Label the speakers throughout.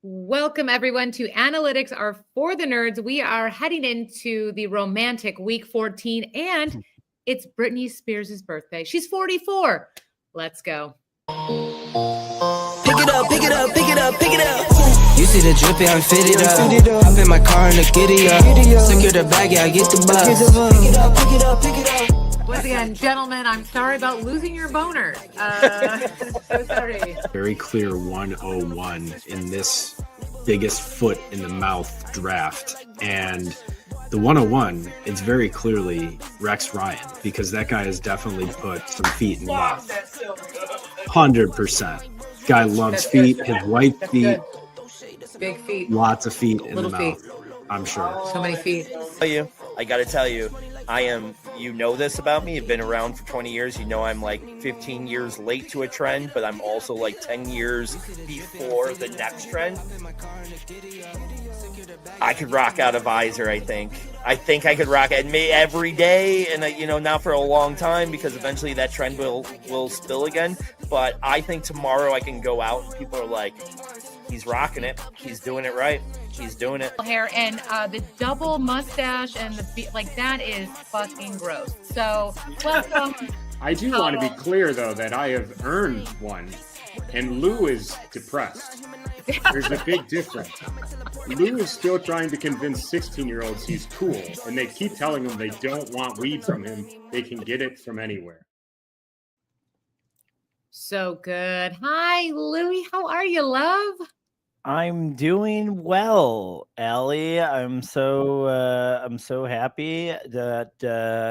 Speaker 1: Welcome, everyone, to Analytics Are For the Nerds. We are heading into the romantic week 14, and it's Britney Spears' birthday. She's 44. Let's go.
Speaker 2: Pick it up, pick it up, pick it up, pick it up. You see the drippy, I'm fitted up. Hop in my car and the giddy up. Secure the bag, yeah, I get the bus. Pick it up, pick it up, pick it up.
Speaker 1: Once again, gentlemen, I'm sorry about losing your boner. So sorry.
Speaker 3: Very clear 101 in this biggest foot in the mouth draft. And the 101, it's very clearly Rex Ryan, because that guy has definitely put some feet in the mouth. 100%. Guy loves feet. His wife feet.
Speaker 1: Big feet.
Speaker 3: Lots of feet in the
Speaker 1: Little
Speaker 3: mouth.
Speaker 1: feet.
Speaker 3: I'm sure.
Speaker 1: So many feet.
Speaker 4: I gotta tell you, I am, you know this about me, you've been around for 20 years, you know I'm like 15 years late to a trend, but I'm also like 10 years before the next trend. I could rock out a visor, I think. I could rock it every day, and not for a long time, because eventually that trend will spill again. But I think tomorrow I can go out and people are like, he's rocking it. He's doing it right. He's doing it.
Speaker 1: Hair and the double mustache and that is fucking gross. So welcome.
Speaker 5: I do want to be clear, though, that I have earned one, and Lou is depressed. There's a big difference. Lou is still trying to convince 16-year-olds he's cool, and they keep telling him they don't want weed from him. They can get it from anywhere.
Speaker 1: So good. Hi, Louie. How are you, love?
Speaker 6: I'm doing well, Allie. I'm so happy that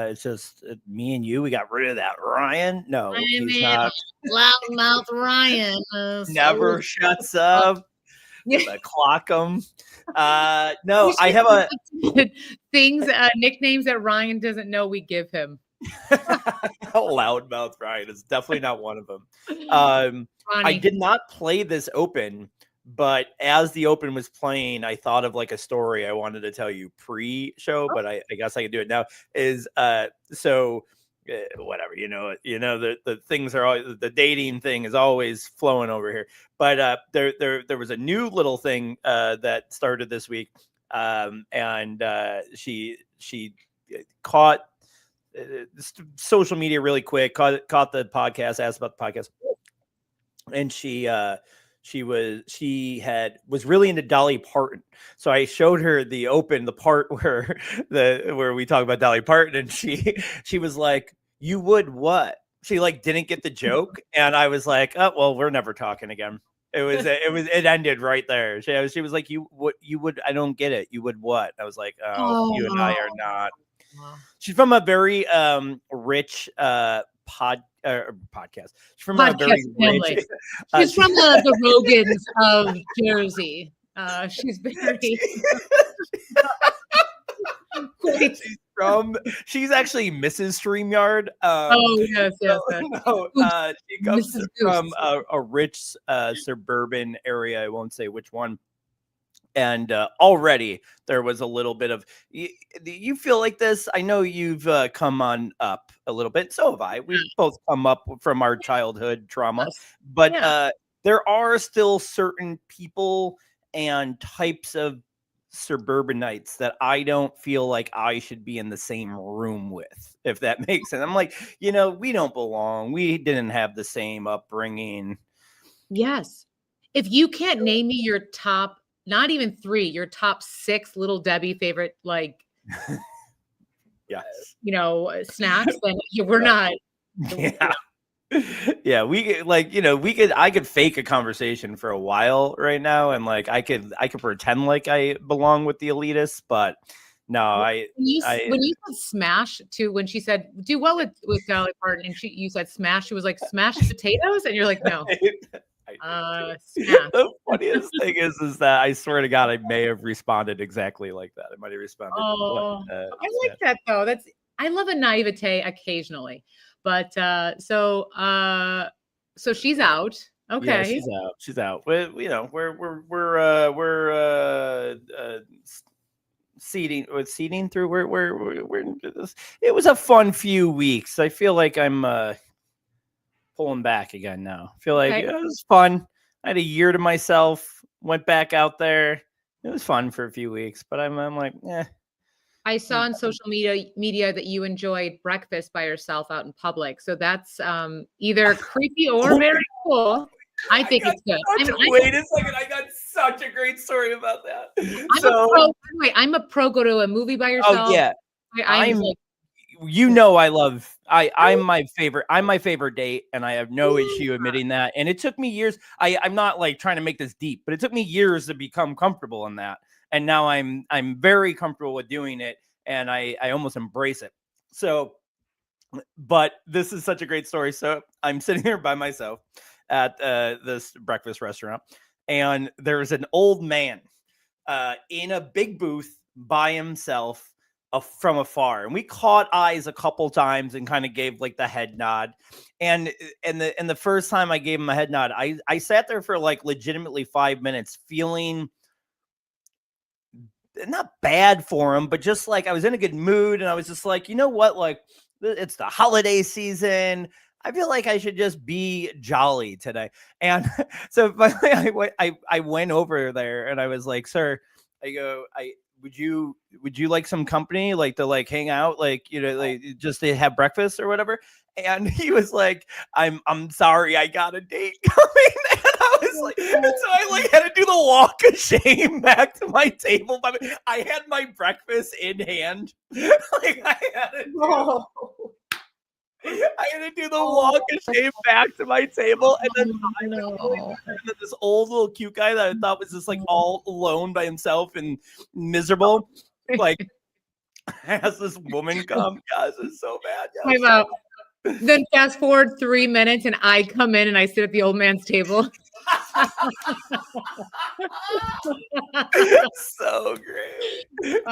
Speaker 6: it's just me and you. We got rid of that Ryan. No, he's not.
Speaker 1: Loudmouth Ryan
Speaker 6: Never shuts up. Clock him. No, I have a
Speaker 1: nicknames that Ryan doesn't know we give him.
Speaker 6: Loudmouth Ryan is definitely not one of them. I did not play this open. But as the open was playing, I thought of like a story I wanted to tell you pre-show, but I guess I can do it now. Whatever, the things are always, the dating thing is always flowing over here. But there was a new little thing that started this week, and she caught social media really quick, caught the podcast, asked about the podcast, and she was really into Dolly Parton. So I showed her the part where we talk about Dolly Parton, and she was like, "You would what?" She didn't get the joke, and I was like, "Oh, well, we're never talking again." It ended right there. She was like, "You would, I don't get it. You would what?" I was like, "Oh, you and I are not." She's from a very rich podcast. She's from a very rich.
Speaker 1: She's from the Rogans of Jersey. She's very.
Speaker 6: She's actually Mrs. StreamYard.
Speaker 1: Yes.
Speaker 6: No, she comes from a rich suburban area. I won't say which one. And already there was a little bit of, you feel like this? I know you've come on up a little bit. So have I. We've both come up from our childhood trauma. But there are still certain people and types of suburbanites that I don't feel like I should be in the same room with, if that makes sense. I'm like, we don't belong. We didn't have the same upbringing.
Speaker 1: Yes. If you can't name me your top, not even 3, your top 6 Little Debbie favorite,
Speaker 6: yes,
Speaker 1: snacks, then we're not.
Speaker 6: Yeah. Yeah, I could fake a conversation for a while right now, and I could pretend like I belong with the elitists, but no,
Speaker 1: when you said smash too, when she said do what with Dolly Parton, and you said smash, she was like smash potatoes, and you're like no.
Speaker 6: The funniest thing is that I swear to God, I may have responded exactly like that. I might have responded.
Speaker 1: I like that though. I love a naivete occasionally, but so she's out. Okay,
Speaker 6: yeah, she's out. We're seeding through. We're it was a fun few weeks. I feel like I'm pulling back again now. I feel like it was fun. I had a year to myself. Went back out there. It was fun for a few weeks, but I'm like, eh.
Speaker 1: I saw on social media that you enjoyed breakfast by yourself out in public. So that's either creepy or very cool. I think it's good.
Speaker 6: Wait a second. I got such a great story about that.
Speaker 1: I'm a pro go to a movie by yourself.
Speaker 6: Oh, yeah. I'm my favorite date, and I have no issue admitting that. And it took me years. I'm not like trying to make this deep, but it took me years to become comfortable in that. And now I'm very comfortable with doing it, and I almost embrace it. So, but this is such a great story. So I'm sitting here by myself at this breakfast restaurant, and there's an old man in a big booth by himself from afar, and we caught eyes a couple times and kind of gave like the head nod. And the first time I gave him a head nod, I sat there for like legitimately 5 minutes feeling not bad for him, but just like I was in a good mood, and I was just like, you know what, like it's the holiday season. I feel like I should just be jolly today. And so finally I went over there and I was like, sir, would you like some company, like to like hang out, like, you know, like just to have breakfast or whatever? And he was like, I'm sorry, I got a date coming. And I was like, so I like had to do the walk of shame back to my table. I had my breakfast in hand. Like I had to do the walk of shame back to my table, and then this old little cute guy that I thought was just like all alone by himself and miserable, like has this woman come. Yes, it's so bad.
Speaker 1: Then fast forward 3 minutes, and I come in and I sit at the old man's table.
Speaker 6: So great.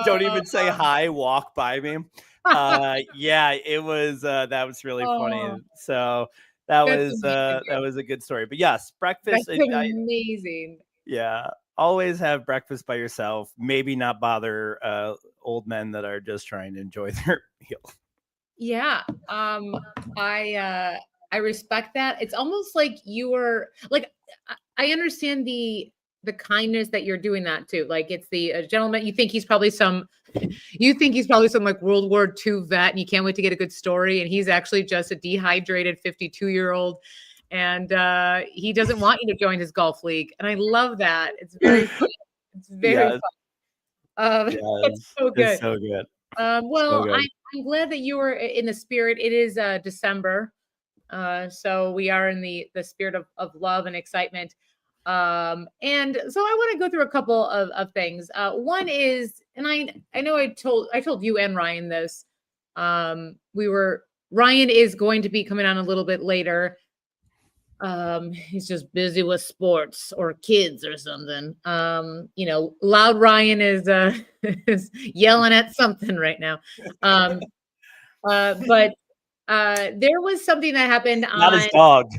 Speaker 6: Don't even say hi, walk by me. Yeah, it was that was really funny. So that was a good story. But yes, breakfast.
Speaker 1: That's amazing.
Speaker 6: Yeah, always have breakfast by yourself. Maybe not bother old men that are just trying to enjoy their meal.
Speaker 1: Yeah, I respect that. It's almost like you were like, I understand the kindness that you're doing that too. Like it's the gentleman. You think he's probably some like World War II vet, and you can't wait to get a good story. And he's actually just a dehydrated 52-year-old, and he doesn't want you to join his golf league. And I love that. It's very fun. It's very fun. It's so good.
Speaker 6: It's so good.
Speaker 1: Well, so good. I'm glad that you were in the spirit. It is December. So we are in the spirit of love and excitement. And so I want to go through a couple of things. One is, and I know I told you and Ryan this. Ryan is going to be coming on a little bit later. He's just busy with sports or kids or something. You know, loud Ryan is yelling at something right now. But there was something that happened
Speaker 6: not his dog.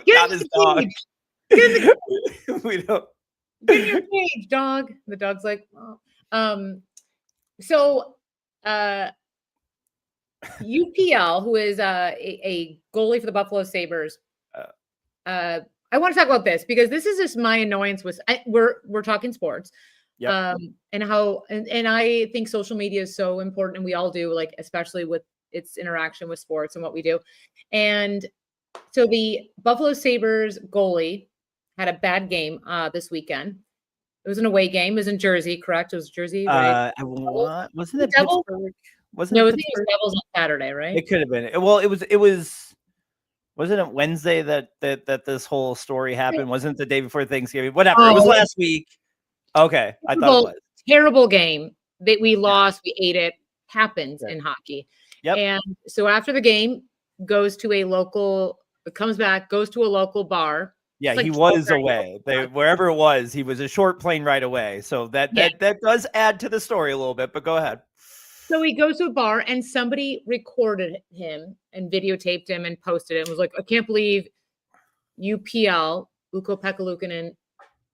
Speaker 1: Not his dog.
Speaker 6: We don't
Speaker 1: get in your cage, dog. The dog's like, oh. So UPL, who is a goalie for the Buffalo Sabres. I want to talk about this because this is just my annoyance with we're talking sports. Yep. And how and I think social media is so important, and we all do, like especially with its interaction with sports and what we do. And so the Buffalo Sabres goalie had a bad game this weekend. It was an away game. It was in Jersey, correct? It was Jersey, right?
Speaker 6: Wasn't it Pittsburgh?
Speaker 1: It was Devils on Saturday, right?
Speaker 6: It could have been. Well, it was. Wasn't it Wednesday that this whole story happened? Wasn't it the day before Thanksgiving? Whatever. It was last week. Okay, I thought it was.
Speaker 1: Terrible game that we lost. We ate it. Happens in hockey.
Speaker 6: Yep.
Speaker 1: And so after the game, goes to a local bar.
Speaker 6: Yeah, like he was away. Wherever it was, he was a short plane ride away. So that does add to the story a little bit, but go ahead.
Speaker 1: So he goes to a bar and somebody recorded him and videotaped him and posted it and was like, I can't believe UPL, Ukko-Pekka Luukkonen,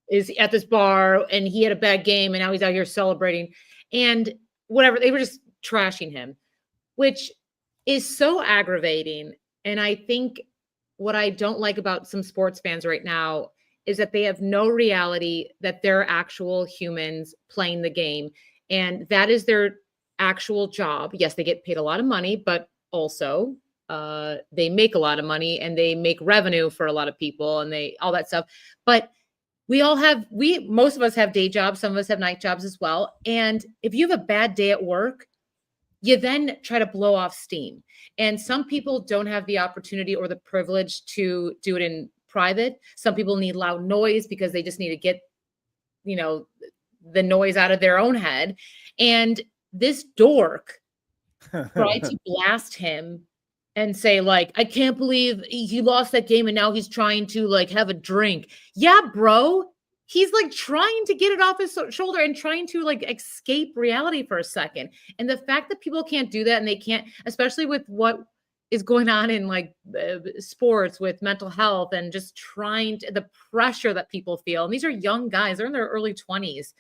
Speaker 1: is at this bar and he had a bad game and now he's out here celebrating. And whatever, they were just trashing him, which is so aggravating. And I think what I don't like about some sports fans right now is that they have no reality that they're actual humans playing the game. And that is their actual job. Yes, they get paid a lot of money, but also they make a lot of money and they make revenue for a lot of people and all that stuff. But most of us have day jobs. Some of us have night jobs as well. And if you have a bad day at work, you then try to blow off steam. And some people don't have the opportunity or the privilege to do it in private. Some people need loud noise because they just need to get, the noise out of their own head. And this dork tried to blast him and say, like, I can't believe he lost that game and now he's trying to like have a drink. Yeah, bro. He's like trying to get it off his shoulder and trying to like escape reality for a second. And the fact that people can't do that and they can't, especially with what is going on in like sports with mental health and just the pressure that people feel. And these are young guys, they're in their early 20s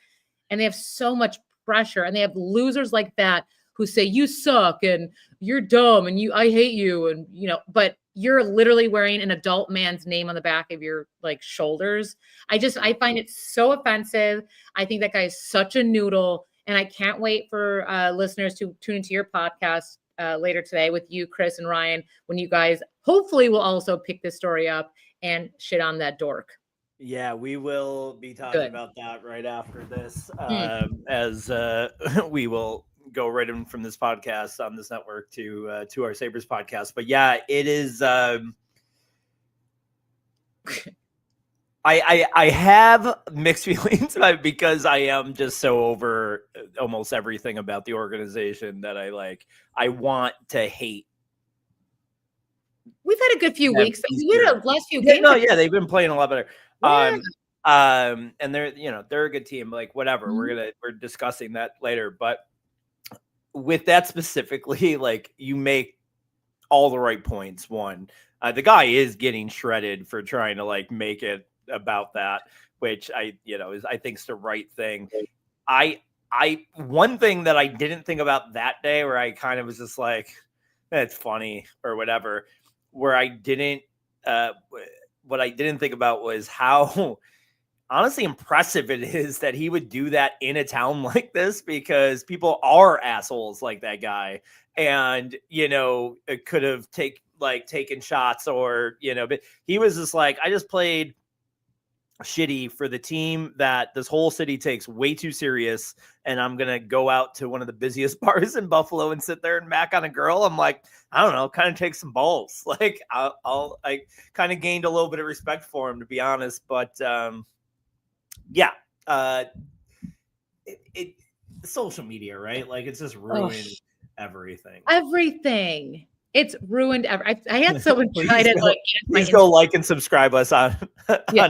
Speaker 1: and they have so much pressure, and they have losers like that who say you suck and you're dumb and I hate you. And, but you're literally wearing an adult man's name on the back of your like shoulders. I find it so offensive. I think that guy is such a noodle. And I can't wait for listeners to tune into your podcast later today with you, Chris and Ryan, when you guys hopefully will also pick this story up and shit on that dork.
Speaker 6: Yeah, we will be talking about that right after this, as we will go right in from this podcast on this network to our Sabres podcast. But yeah, it is. I have mixed feelings about it because I am just so over almost everything about the organization that I want to hate.
Speaker 1: We've had a good few weeks. We had a last few games.
Speaker 6: Yeah, they've been playing a lot better.
Speaker 1: Yeah.
Speaker 6: And they're a good team. Like whatever, we're discussing that later. But with that specifically, like you make all the right points. One, the guy is getting shredded for trying to like make it about that, which I think is the right thing. One thing that I didn't think about that day, where I kind of was just like, it's funny or whatever, where I didn't. What I didn't think about was how honestly impressive it is that he would do that in a town like this, because people are assholes like that guy. And, it could have taken shots or, but he was just like, I just played shitty for the team that this whole city takes way too serious. And I'm going to go out to one of the busiest bars in Buffalo and sit there and mac on a girl. I'm like, I don't know, kind of take some balls. Like I kind of gained a little bit of respect for him, to be honest. But social media, right? Like it's just ruined everything.
Speaker 1: It's ruined. I had someone try to
Speaker 6: please go like and subscribe us on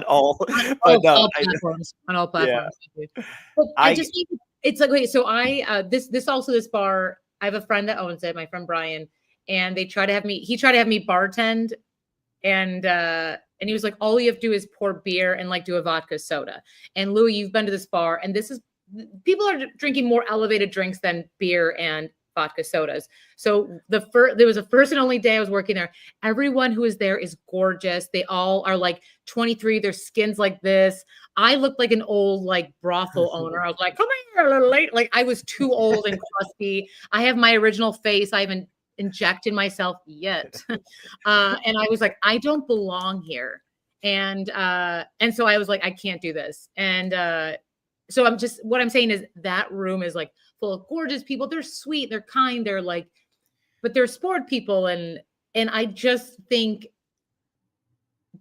Speaker 6: all
Speaker 1: platforms. On all platforms. Yeah. But I just think it's like, okay, so this bar, I have a friend that owns it, my friend Brian, and he tried to have me bartend, and he was like, all you have to do is pour beer and like do a vodka soda. And Louie, you've been to this bar, and people are drinking more elevated drinks than beer and vodka sodas. So there was a first and only day I was working there. Everyone who is there is gorgeous. They all are like 23. Their skin's like this. I looked like an old like brothel owner. I was like, come here a little late. Like I was too old and crusty. I have my original face. I haven't injected myself yet. And I was like, I don't belong here. And so I was like, I can't do this. And so what I'm saying is that room is like full of gorgeous people. They're sweet, they're kind, they're like, but they're sport people. And I just think,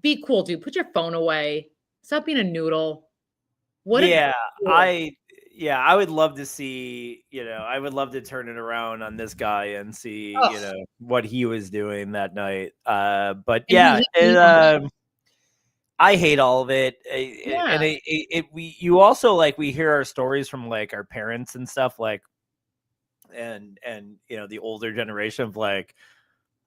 Speaker 1: be cool, dude. Put your phone away. Stop being a noodle.
Speaker 6: I would love to see, I would love to turn it around on this guy and see, what he was doing that night. But yeah, I hate all of it. You also like, we hear our stories from like our parents and stuff like, and the older generation of like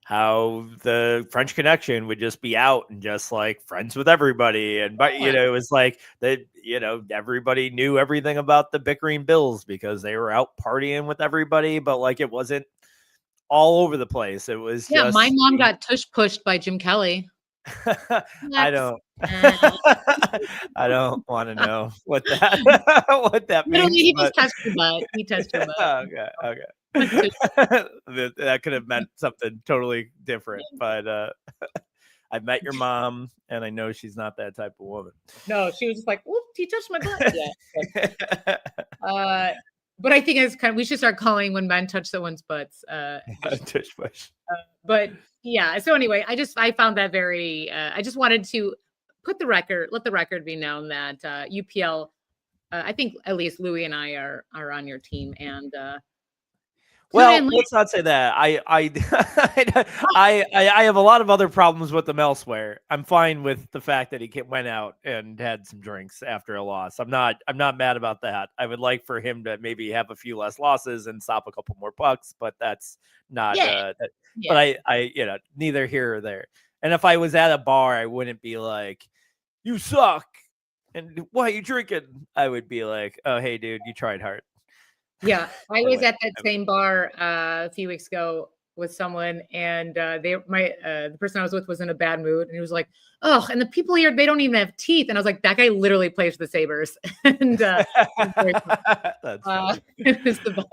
Speaker 6: how the French Connection would just be out and just like friends with everybody. And, but, it was like that, everybody knew everything about the bickering Bills because they were out partying with everybody, but like, it wasn't all over the place. It was
Speaker 1: my mom got tush pushed by Jim Kelly.
Speaker 6: I
Speaker 1: Flex.
Speaker 6: don't. I don't want to know what that what that
Speaker 1: Literally,
Speaker 6: means.
Speaker 1: he
Speaker 6: But
Speaker 1: just touched your butt. He touched your butt.
Speaker 6: okay, okay.
Speaker 1: Just-
Speaker 6: That could have meant something totally different, but I met your mom, and I know she's not that type of woman.
Speaker 1: no, she was just like, "Oop, he touched my butt." Yeah. But I think it's kind of we should start calling when men touch someone's butts.
Speaker 6: Tush push.
Speaker 1: But yeah. So anyway, I found that very. I just wanted to let the record be known that UPL. I think at least Louie and I are on your team, and
Speaker 6: Well, let's not say that. I have a lot of other problems with them elsewhere. I'm fine with the fact that he went out and had some drinks after a loss. I'm not mad about that. I would like for him to maybe have a few less losses and stop a couple more pucks, but that's not.
Speaker 1: Yeah.
Speaker 6: But I neither here or there. And if I was at a bar, I wouldn't be like, "You suck," and "Why are you drinking?" I would be like, "Oh, hey, dude, you tried hard."
Speaker 1: Yeah, I was at that same bar a few weeks ago with someone, and the person I was with was in a bad mood, and he was like, "Oh, and the people here, they don't even have teeth." And I was like, "That guy literally plays for the Sabres," and
Speaker 6: That's
Speaker 1: it was the best.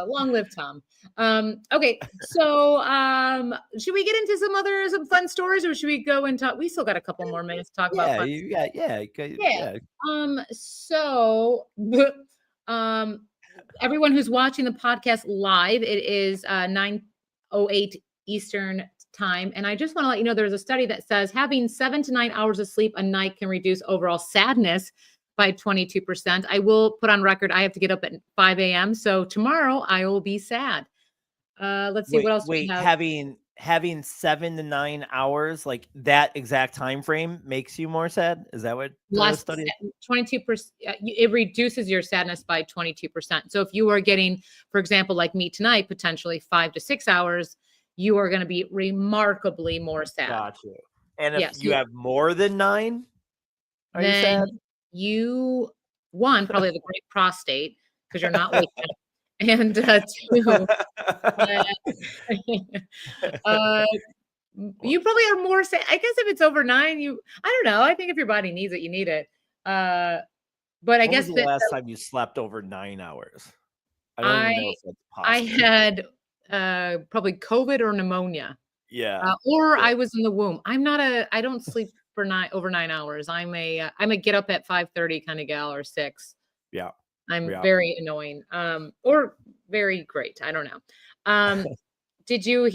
Speaker 1: Long live Tom. Okay, so should we get into some fun stories, or should we go and talk? We still got a couple more minutes to talk about fun. So. Everyone who's watching the podcast live, it is 9:08 Eastern time. And I just want to let you know there's a study that says having 7 to 9 hours of sleep a night can reduce overall sadness by 22%. I will put on record, I have to get up at 5 a.m. So tomorrow I will be sad. Let's see what else we have.
Speaker 6: Having 7 to 9 hours, like that exact time frame, makes you more sad. Is that what the study?
Speaker 1: 22%. It reduces your sadness by 22%. So if you are getting, for example, like me tonight, potentially 5 to 6 hours, you are going to be remarkably more sad.
Speaker 6: Gotcha. And if you have more than 9, are you sad?
Speaker 1: You probably have a great prostate because you're not waking up. And 2, you probably are more sad. I guess if it's over 9, I don't know. I think if your body needs it, you need it. But I
Speaker 6: When
Speaker 1: guess
Speaker 6: was the last time you slept over 9 hours? I don't even know if that's possible.
Speaker 1: I had probably COVID or pneumonia.
Speaker 6: Yeah.
Speaker 1: I was in the womb. I don't sleep for over 9 hours. I'm a get up at 5:30 kind of gal, or 6.
Speaker 6: Yeah.
Speaker 1: I'm very annoying, or very great. I don't know. Did you,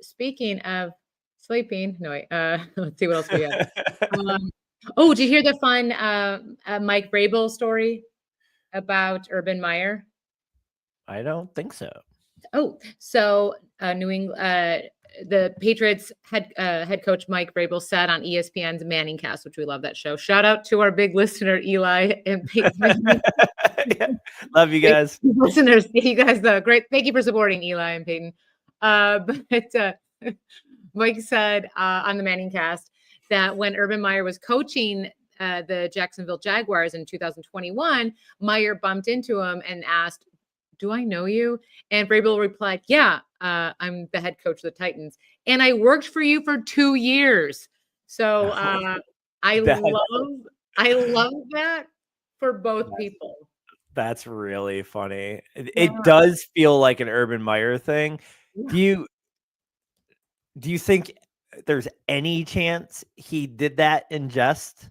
Speaker 1: speaking of sleeping, no, wait, let's see what else we have. Did you hear the fun Mike Vrabel story about Urban Meyer?
Speaker 6: I don't think so.
Speaker 1: So New England, the Patriots head coach Mike Vrabel said on ESPN's Manning Cast, which we love that show. Shout out to our big listener Eli and Peyton.
Speaker 6: Love you guys,
Speaker 1: listeners. You guys, great. Thank you for supporting Eli and Peyton. But Mike said on the Manning Cast that when Urban Meyer was coaching the Jacksonville Jaguars in 2021, Meyer bumped into him and asked, "Do I know you?" And Vrabel replied, "Yeah, I'm the head coach of the Titans, and I worked for you for 2 years." So I love that for both people.
Speaker 6: That's really funny. It does feel like an Urban Meyer thing.
Speaker 1: Yeah.
Speaker 6: Do you think there's any chance he did that in jest?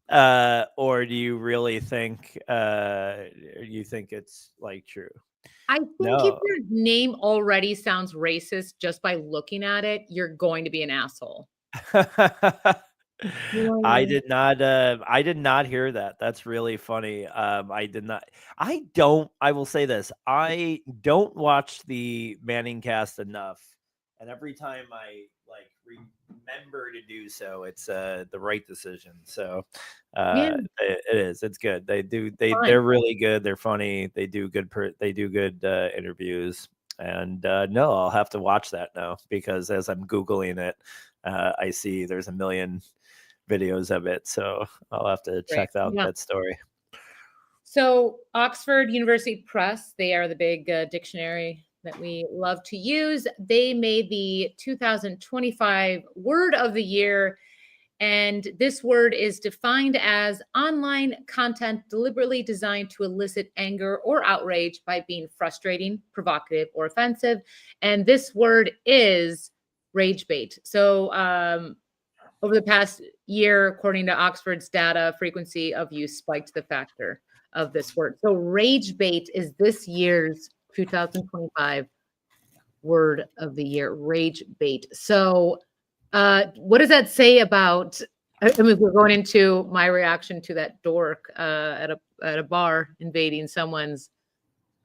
Speaker 6: Or do you really think it's like true?
Speaker 1: I think if your name already sounds racist just by looking at it, you're going to be an asshole.
Speaker 6: I did not hear that. That's really funny. I will say this. I don't watch the Manning Cast enough. And every time I remember to do so, it's the right decision. So it is. It's good. They're really good. They're funny. They do good interviews. And I'll have to watch that now, because as I'm Googling it, I see there's a million videos of it. So I'll have to check out that story.
Speaker 1: So Oxford University Press, they are the big dictionary that we love to use. They made the 2025 word of the year. And this word is defined as online content deliberately designed to elicit anger or outrage by being frustrating, provocative, or offensive. And this word is rage bait. So over the past year, according to Oxford's data, frequency of use spiked the factor of this word. So rage bait is this year's 2025 word of the year, rage bait. So what does that say about, I mean, we're going into my reaction to that dork at a bar invading someone's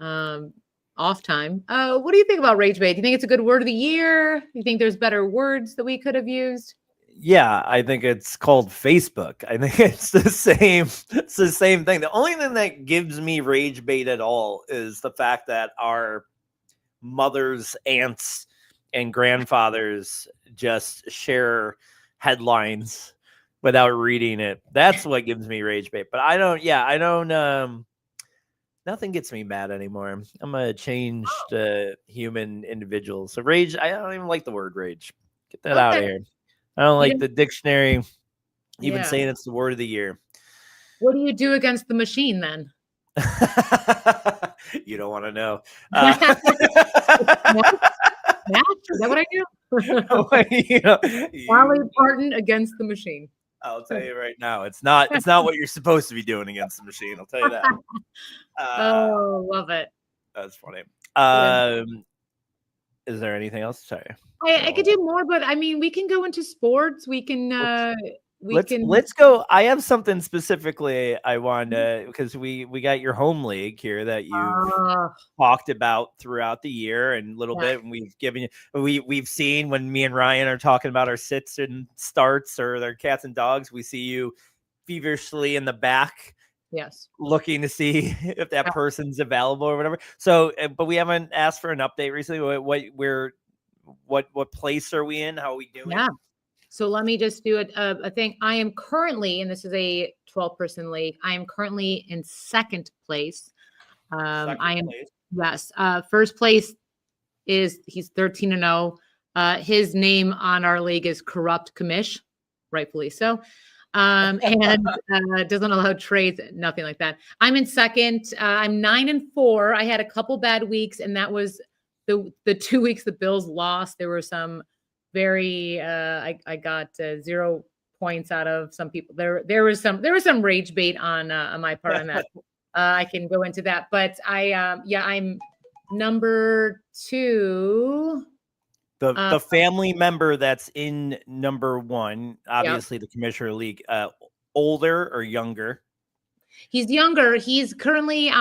Speaker 1: off time. What do you think about rage bait? Do you think it's a good word of the year? Do you think there's better words that we could have used?
Speaker 6: Yeah, I think it's called Facebook. I think it's the same. It's the same thing. The only thing that gives me rage bait at all is the fact that our mothers, aunts, and grandfathers just share headlines without reading it. That's what gives me rage bait. But I don't. Nothing gets me mad anymore. I'm a changed human individual. So rage, I don't even like the word rage. Get that out of here. I don't like the dictionary even saying it's the word of the year.
Speaker 1: What do you do against the machine then?
Speaker 6: You don't want to know.
Speaker 1: Is that what I do? Dolly Parton against the machine.
Speaker 6: I'll tell you right now, it's not what you're supposed to be doing against the machine. I'll tell you that.
Speaker 1: Love it.
Speaker 6: That's funny. Is there anything else? Sorry.
Speaker 1: I could do more, but I mean, we can go into sports. We can.
Speaker 6: Let's go. I have something specifically I want to, because we got your home league here that you talked about throughout the year and a little bit, and we've given you. We've seen when me and Ryan are talking about our sits and starts or their cats and dogs. We see you feverishly in the back.
Speaker 1: Yes.
Speaker 6: Looking to see if that person's available or whatever. So, but we haven't asked for an update recently. What place are we in? How are we doing?
Speaker 1: Yeah. So let me just do a thing. I am currently, and this is a 12-person league. I am currently in second place. Yes. First place he's 13-0. His name on our league is Corrupt Commish, rightfully so. And doesn't allow trades, nothing like that. I'm in second. I'm 9-4. I had a couple bad weeks, and that was the 2 weeks the Bills lost. There were some very I got 0 points out of some people. There was some rage bait on my part on that. I can go into that, but I'm number 2.
Speaker 6: The family member that's in number 1, obviously the Commissioner League, older or younger?
Speaker 1: He's younger. He's currently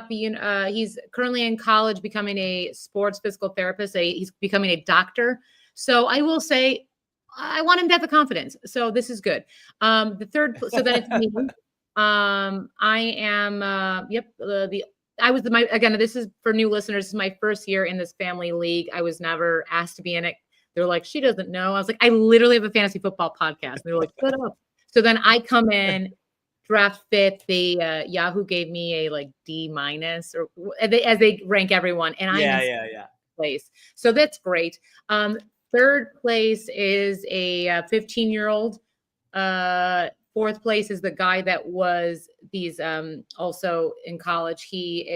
Speaker 1: he's currently in college, becoming a sports physical therapist. He's becoming a doctor. So I will say, I want him to have the confidence. So this is good. The third, so then it's me. I am. Again, this is for new listeners. This is my first year in this family league. I was never asked to be in it. They're like, she doesn't know. I was like, I literally have a fantasy football podcast. And they're like, shut up. So then I come in, draft 5th. They Yahoo gave me a D- or as they rank everyone, and I'm in place. So that's great. Third place is a 15-year-old. Fourth place is the guy that was also in college. He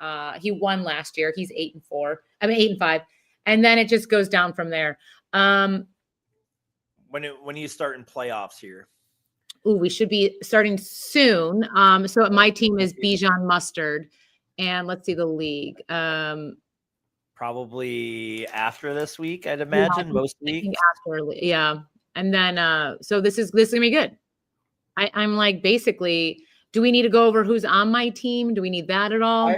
Speaker 1: won last year. He's 8-4. I mean 8-5, and then it just goes down from there.
Speaker 6: When you start in playoffs here?
Speaker 1: We should be starting soon. So my team is Bijan Mustard, and let's see the league.
Speaker 6: Probably after this week, I'd imagine. Most weeks.
Speaker 1: After, and then so this is gonna be good. I'm like, basically, do we need to go over who's on my team? Do we need that at all?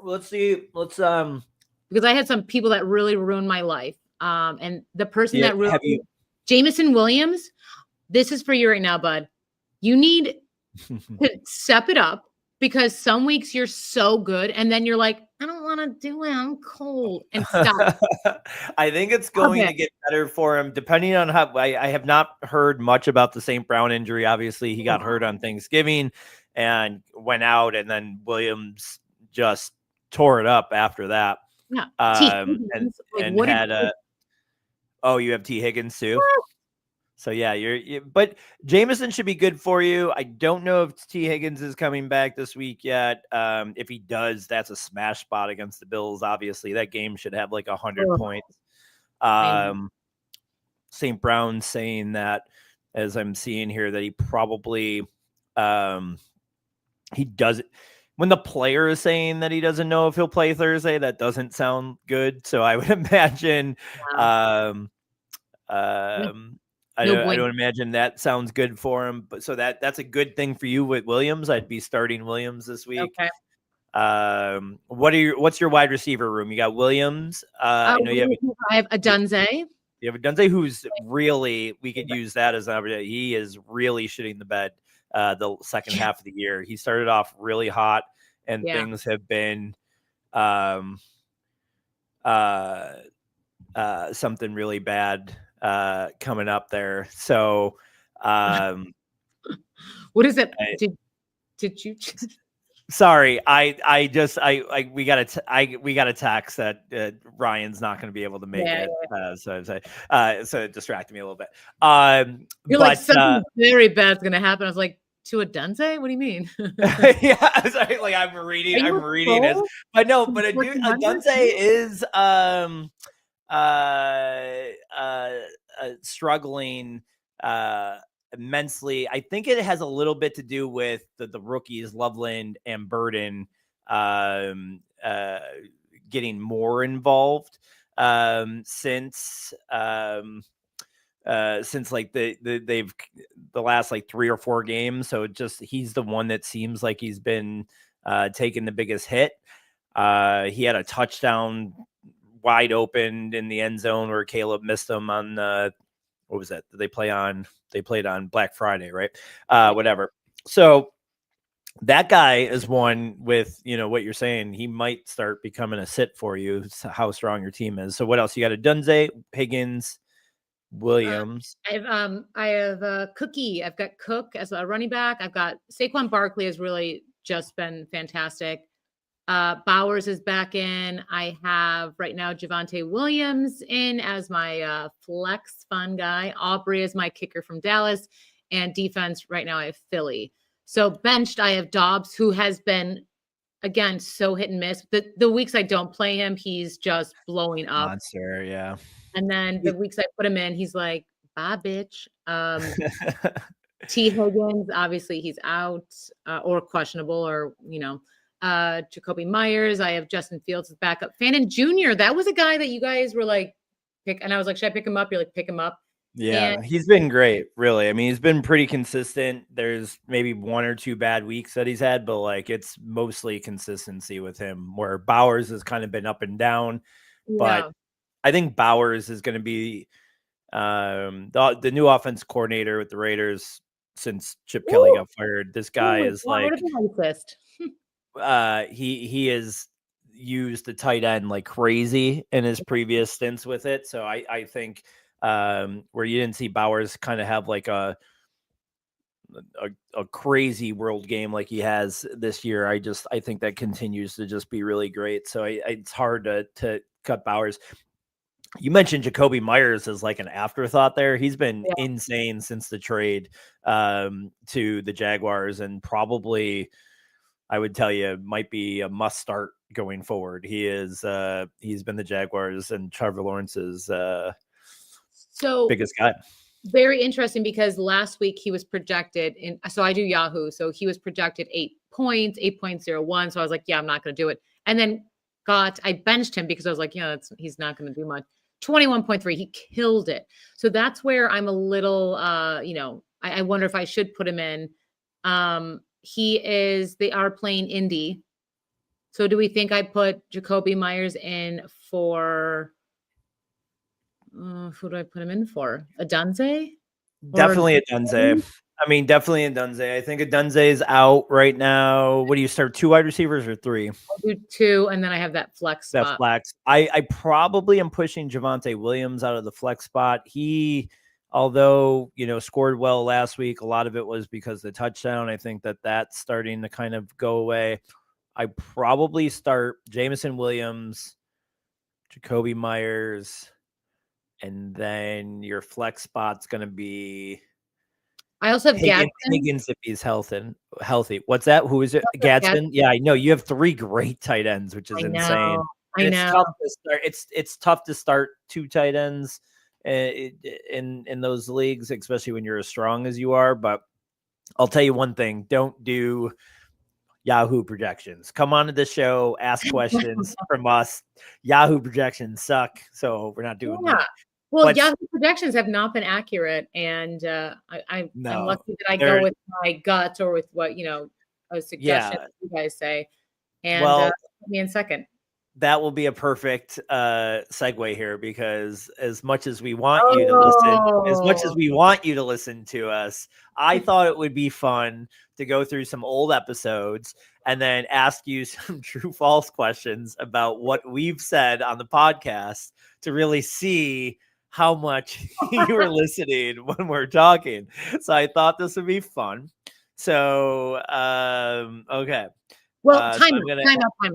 Speaker 6: Let's see. Because
Speaker 1: I had some people that really ruined my life. And the person that ruined Jameson Williams, this is for you right now, bud. You need to step it up, because some weeks you're so good, and then you're like, I don't want to do it. I'm cold, and stop.
Speaker 6: I think it's going to get better for him, depending on how. I have not heard much about the St. Brown injury. Obviously, he got hurt on Thanksgiving and went out, and then Williams just tore it up after that.
Speaker 1: Yeah.
Speaker 6: And
Speaker 1: What did
Speaker 6: had a. Oh, you have T. Higgins too. So yeah, but Jameson should be good for you. I don't know if T. Higgins is coming back this week yet. If he does, that's a smash spot against the Bills. Obviously, that game should have like 100 points. St. Brown saying that, as I'm seeing here, that he probably he doesn't. When the player is saying that he doesn't know if he'll play Thursday, that doesn't sound good. So I would imagine. I don't imagine that sounds good for him, but so that's a good thing for you with Williams. I'd be starting Williams this week.
Speaker 1: Okay.
Speaker 6: What's your wide receiver room? You got Williams. I know
Speaker 1: I have a Dunze.
Speaker 6: You have a Dunze who's really, we could use that as an opportunity. He is really shitting the bed the second half of the year. He started off really hot, and things have been something really bad coming up there. So
Speaker 1: What is it? Did you
Speaker 6: sorry, we got a text that Ryan's not going to be able to make it. So it distracted me a little bit.
Speaker 1: You're like, something very bad's going to happen. I was like, to a Dunze? What do you mean?
Speaker 6: Yeah, sorry, like I'm reading it. But no, but a Dunze is struggling immensely. I think it has a little bit to do with the rookies Loveland and Burden getting more involved since like they've the last like 3 or 4 games. So he's the one that seems like he's been taking the biggest hit. He had a touchdown wide open in the end zone where Caleb missed him on what was that? They played on Black Friday, right? Whatever. So that guy is one with, what you're saying. He might start becoming a sit for you. How strong your team is. So what else? You got a Dunze, Higgins, Williams.
Speaker 1: I have a Cookie. I've got Cook as a running back. I've got Saquon Barkley has really just been fantastic. Bowers is back in. I have right now Javonte Williams in as my flex fun guy. Aubrey is my kicker from Dallas. And defense right now I have Philly. So benched I have Dobbs, who has been, again, so hit and miss. The weeks I don't play him, he's just blowing up.
Speaker 6: Monster, yeah.
Speaker 1: And then the weeks I put him in, he's like, bye, bitch. T. Higgins, obviously he's out or questionable or, Jacoby Myers. I have Justin Fields as backup. Fannin Jr., that was a guy that you guys were like, pick. And I was like, should I pick him up? You're like, pick him up.
Speaker 6: Yeah, he's been great, really. I mean, he's been pretty consistent. There's maybe 1 or 2 bad weeks that he's had, but like it's mostly consistency with him, where Bowers has kind of been up and down. Yeah. But I think Bowers is going to be the new offense coordinator with the Raiders since Chip Kelly got fired. This guy is like he has used the tight end like crazy in his previous stints with it. So I think where you didn't see Bowers kind of have like a crazy world game like he has this year. I think that continues to just be really great. So it's hard to cut Bowers. You mentioned Jacoby Myers as like an afterthought there. He's been insane since the trade to the Jaguars, and probably I would tell you might be a must start going forward. He's been the Jaguars and Trevor Lawrence's biggest guy.
Speaker 1: Very interesting, because last week he was projected so I do Yahoo. So he was projected 8 points, 8.01. So I was like, yeah, I'm not going to do it. And then I benched him because I was like, he's not going to do much. 21.3. He killed it. So that's where I'm a little, I wonder if I should put him in. They are playing Indy. So do we think I put Jacoby Myers in for, who do I put him in for? A Dunze?
Speaker 6: Definitely a Dunze. I mean, definitely a Dunze. I think a Dunze is out right now. What do you start? 2 wide receivers or 3?
Speaker 1: I'll do 2, and then I have that flex spot.
Speaker 6: That flex. I probably am pushing Javonte Williams out of the flex spot. He, although, scored well last week, a lot of it was because of the touchdown. I think that's starting to kind of go away. I probably start Jameson Williams, Jacoby Myers, and then your flex spot's going to be
Speaker 1: I also have Gadsden.
Speaker 6: Higgins if he's healthy. What's that? Who is it? Gadsden? Yeah, I know. You have 3 great tight ends, which is insane.
Speaker 1: I know.
Speaker 6: It's tough to start. It's tough to start 2 tight ends in those leagues, especially when you're as strong as you are. But I'll tell you one thing: don't do Yahoo projections. Come on to the show, ask questions from us. Yahoo projections suck, so we're not doing that.
Speaker 1: Well, Yahoo projections have not been accurate, and I'm lucky that I go with my gut or with what a suggestion you guys say. And put me in second.
Speaker 6: That will be a perfect segue here, because as much as we want you to listen to us, I thought it would be fun to go through some old episodes and then ask you some true false questions about what we've said on the podcast to really see how much you were listening when we're talking. So I thought this would be fun. So, okay.
Speaker 1: Well, time out.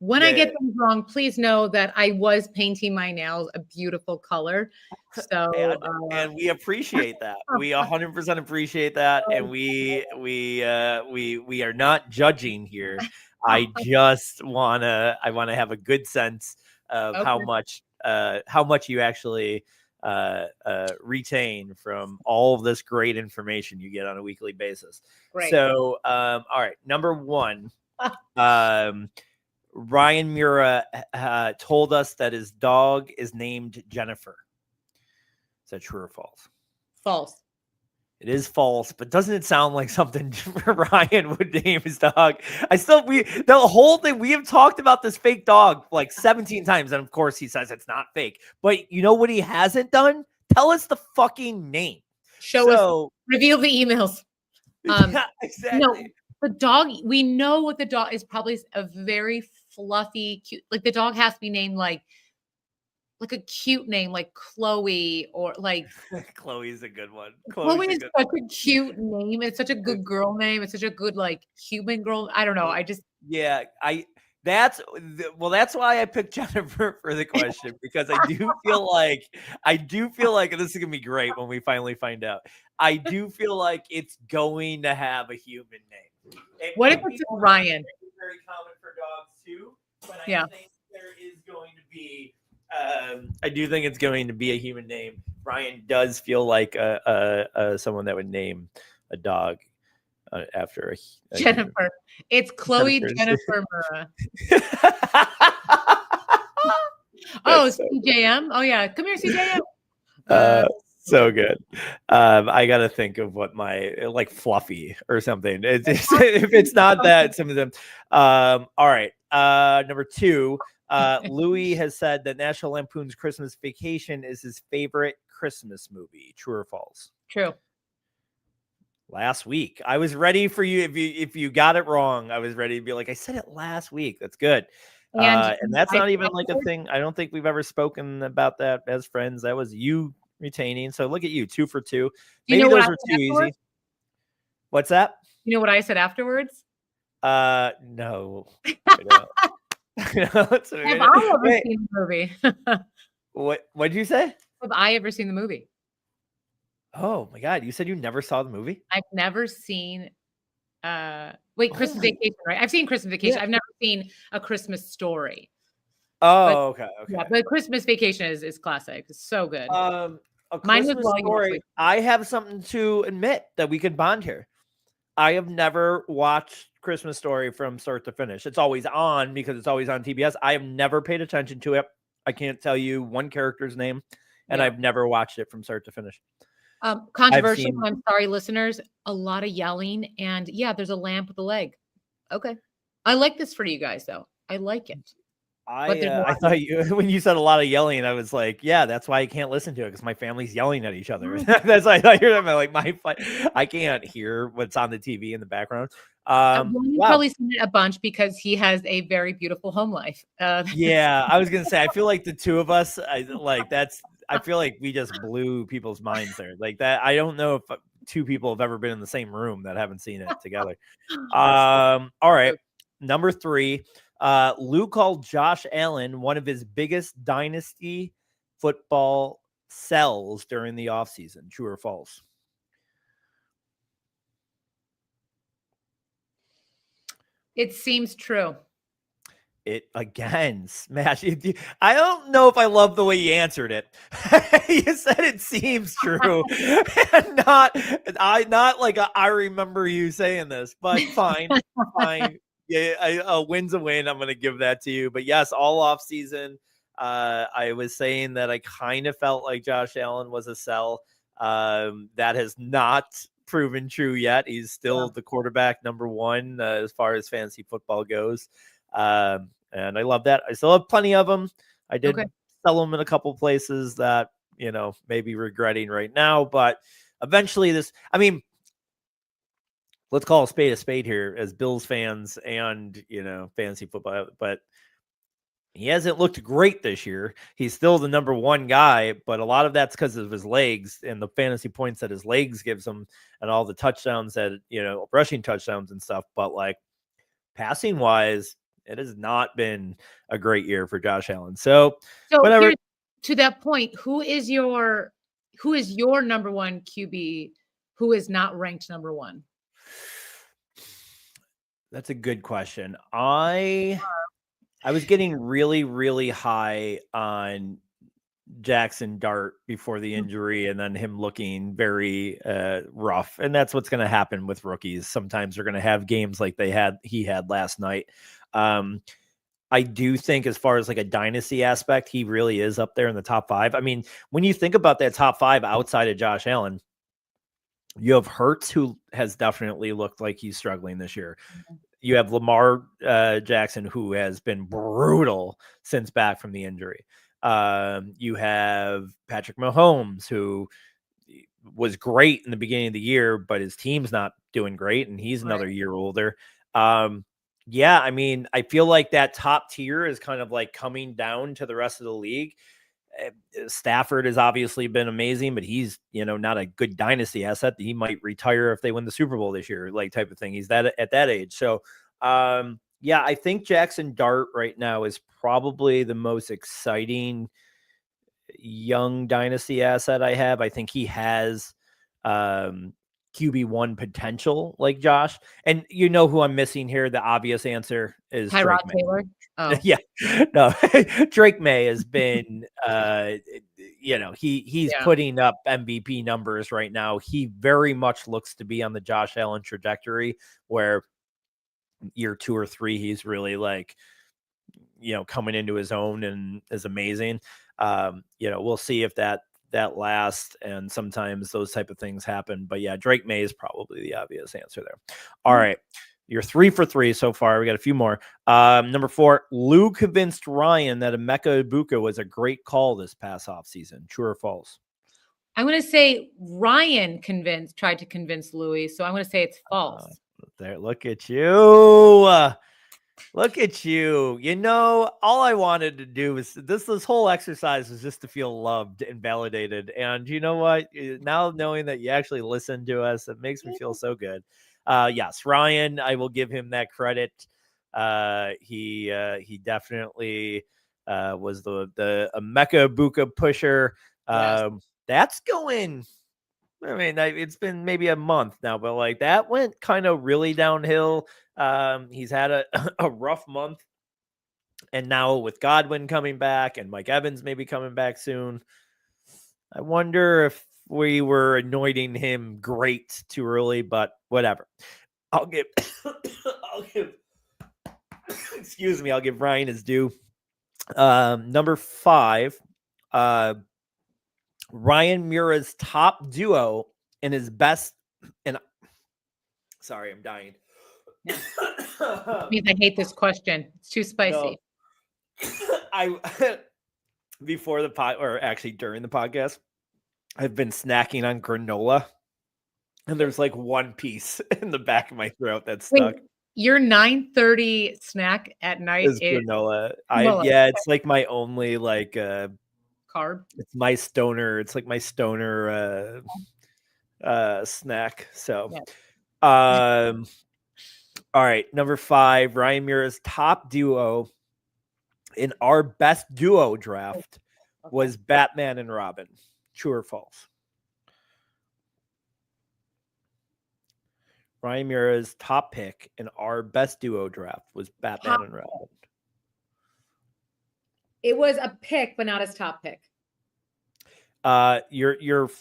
Speaker 1: When I get things wrong, please know that I was painting my nails a beautiful color. So,
Speaker 6: and we appreciate that. We 100% appreciate that, and we are not judging here. I just wanna have a good sense of how much you actually retain from all of this great information you get on a weekly basis.
Speaker 1: Great.
Speaker 6: So, all right, number 1. Ryan Mura told us that his dog is named Jennifer. Is that true or false?
Speaker 1: False.
Speaker 6: It is false, but doesn't it sound like something Ryan would name his dog? The whole thing, we have talked about this fake dog like 17 times, and of course he says it's not fake. But you know what he hasn't done? Tell us the fucking name.
Speaker 1: Show us. Reveal the emails.
Speaker 6: Yeah, exactly.
Speaker 1: No, the dog, we know what the dog is, probably a very fluffy, cute. Like the dog has to be named like a cute name, like Chloe, or like
Speaker 6: Chloe's a good one.
Speaker 1: Chloe is such a cute name. It's such a good girl name. It's such a good like human girl. I don't know.
Speaker 6: That's why I picked Jennifer for the question, because I do feel like this is gonna be great when we finally find out. I do feel like it's going to have a human name.
Speaker 1: What if it's Ryan?
Speaker 6: It's very common for dogs too, but
Speaker 1: I
Speaker 6: think there is going to be. I do think it's going to be a human name. Ryan does feel like someone that would name a dog after a
Speaker 1: Jennifer. Human. It's Chloe Jennifer Mura. CJM. Oh yeah, come here, CJM.
Speaker 6: So good. I gotta think of what my Fluffy or something. If it's not that, some of them. All right. Number 2. Louie has said that National Lampoon's Christmas Vacation is his favorite Christmas movie. True or false?
Speaker 1: True.
Speaker 6: Last week, I was ready for you. If you got it wrong, I was ready to be like, I said it last week. That's good. And that's not even like a thing. I don't think we've ever spoken about that as friends. That was you retaining. So look at you, 2 for 2. Maybe those were too easy. What's that?
Speaker 1: You know what I said afterwards?
Speaker 6: No. I don't.
Speaker 1: Have I ever seen the movie?
Speaker 6: What did you say?
Speaker 1: Have I ever seen the movie?
Speaker 6: Oh my God. You said you never saw the movie?
Speaker 1: I've never seen Christmas Vacation, right? I've seen Christmas Vacation. Yeah. I've never seen A Christmas Story.
Speaker 6: Oh, okay.
Speaker 1: Yeah, but Christmas Vacation is classic. It's so good.
Speaker 6: A Christmas Story. I have something to admit that we could bond here. I have never watched Christmas Story from start to finish. It's always on because it's always on TBS. I have never paid attention to it. I can't tell you one character's name, and I've never watched it from start to finish.
Speaker 1: Controversial. I'm sorry, listeners. A lot of yelling, and there's a lamp with a leg. Okay, I like this for you guys, though. I like it.
Speaker 6: I thought when you said a lot of yelling, I was like, yeah, that's why I can't listen to it, because my family's yelling at each other. That's why I thought you're like I can't hear what's on the TV in the background.
Speaker 1: You've probably seen it a bunch because he has a very beautiful home life.
Speaker 6: Yeah, I was gonna say, I feel like the two of us, I feel like we just blew people's minds there. Like that, I don't know if 2 people have ever been in the same room that haven't seen it together. All right, number 3. Lou called Josh Allen one of his biggest dynasty football sells during the offseason. True or false?
Speaker 1: It seems true.
Speaker 6: It again, smash. I don't know if I love the way you answered it. You said it seems true, and not like I remember you saying this, but fine, fine. Yeah, a win's a win. I'm going to give that to you. But yes, all off season, I was saying that I kind of felt like Josh Allen was a sell. That has not proven true yet. He's still the quarterback number one as far as fantasy football goes. And I love that. I still have plenty of them. I did sell them in a couple places that, maybe regretting right now, but eventually let's call a spade here as Bills fans and, fantasy football, but he hasn't looked great this year. He's still the number one guy, but a lot of that's because of his legs and the fantasy points that his legs gives him and all the touchdowns that, rushing touchdowns and stuff. But like passing wise, it has not been a great year for Josh Allen. So whatever.
Speaker 1: To that point, who is your number one QB who is not ranked number one?
Speaker 6: That's a good question. I was getting really, really high on Jackson Dart before the injury and then him looking very rough. And that's what's going to happen with rookies. Sometimes they're going to have games like he had last night. I do think as far as like a dynasty aspect, he really is up there in the top 5. I mean, when you think about that top 5 outside of Josh Allen, you have Hurts, who has definitely looked like he's struggling this year. You have Lamar Jackson, who has been brutal since back from the injury. You have Patrick Mahomes, who was great in the beginning of the year, but his team's not doing great, and he's another year older. Yeah, I mean, I feel like that top tier is kind of like coming down to the rest of the league. Stafford has obviously been amazing, but he's, not a good dynasty asset. He might retire if they win the Super Bowl this year, like type of thing. He's at that age. So, yeah, I think Jackson Dart right now is probably the most exciting young dynasty asset I have. I think he has QB1 potential like Josh. And you know who I'm missing here? The obvious answer is
Speaker 1: Tyrod
Speaker 6: Drake May.
Speaker 1: Taylor. Oh.
Speaker 6: Yeah, no, Drake May has been, he's putting up MVP numbers right now. He very much looks to be on the Josh Allen trajectory where year 2 or 3, he's really like, coming into his own and is amazing. We'll see if that lasts, and sometimes those type of things happen. But yeah, Drake May is probably the obvious answer there. All right. You're 3 for 3 so far. We got a few more. Number 4, Lou convinced Ryan that Emeka Egbuka was a great call this past offseason. True or false?
Speaker 1: I'm going to say Ryan tried to convince Louie, so I'm going to say it's false.
Speaker 6: There, look at you. Look at you. All I wanted to do was this whole exercise was just to feel loved and validated. And you know what? Now knowing that you actually listened to us, it makes me feel so good. Yes, Ryan, I will give him that credit. He definitely was the Emeka Egbuka pusher. That's going. I mean, it's been maybe a month now, but like that went kind of really downhill. He's had a rough month, and now with Godwin coming back and Mike Evans maybe coming back soon, I wonder if we were anointing him great too early, but whatever. I'll give excuse me, I'll give Ryan his due. Number 5, Ryan Mura's top duo in his best, and sorry, I'm dying.
Speaker 1: Means I hate this question. It's too spicy.
Speaker 6: No. Before the pod, or actually during the podcast, I've been snacking on granola, and there's like one piece in the back of my throat that's stuck.
Speaker 1: Wait, your 9:30 snack at night
Speaker 6: is granola. It's like my only like
Speaker 1: carb.
Speaker 6: It's my stoner. It's like my stoner snack. So, All right, number 5, Ryan Mura's top duo in our best duo draft was Batman and Robin. True or false? Ryan Mura's top pick in our best duo draft was Batman and Robin.
Speaker 1: It was a pick, but not his top pick.
Speaker 6: You're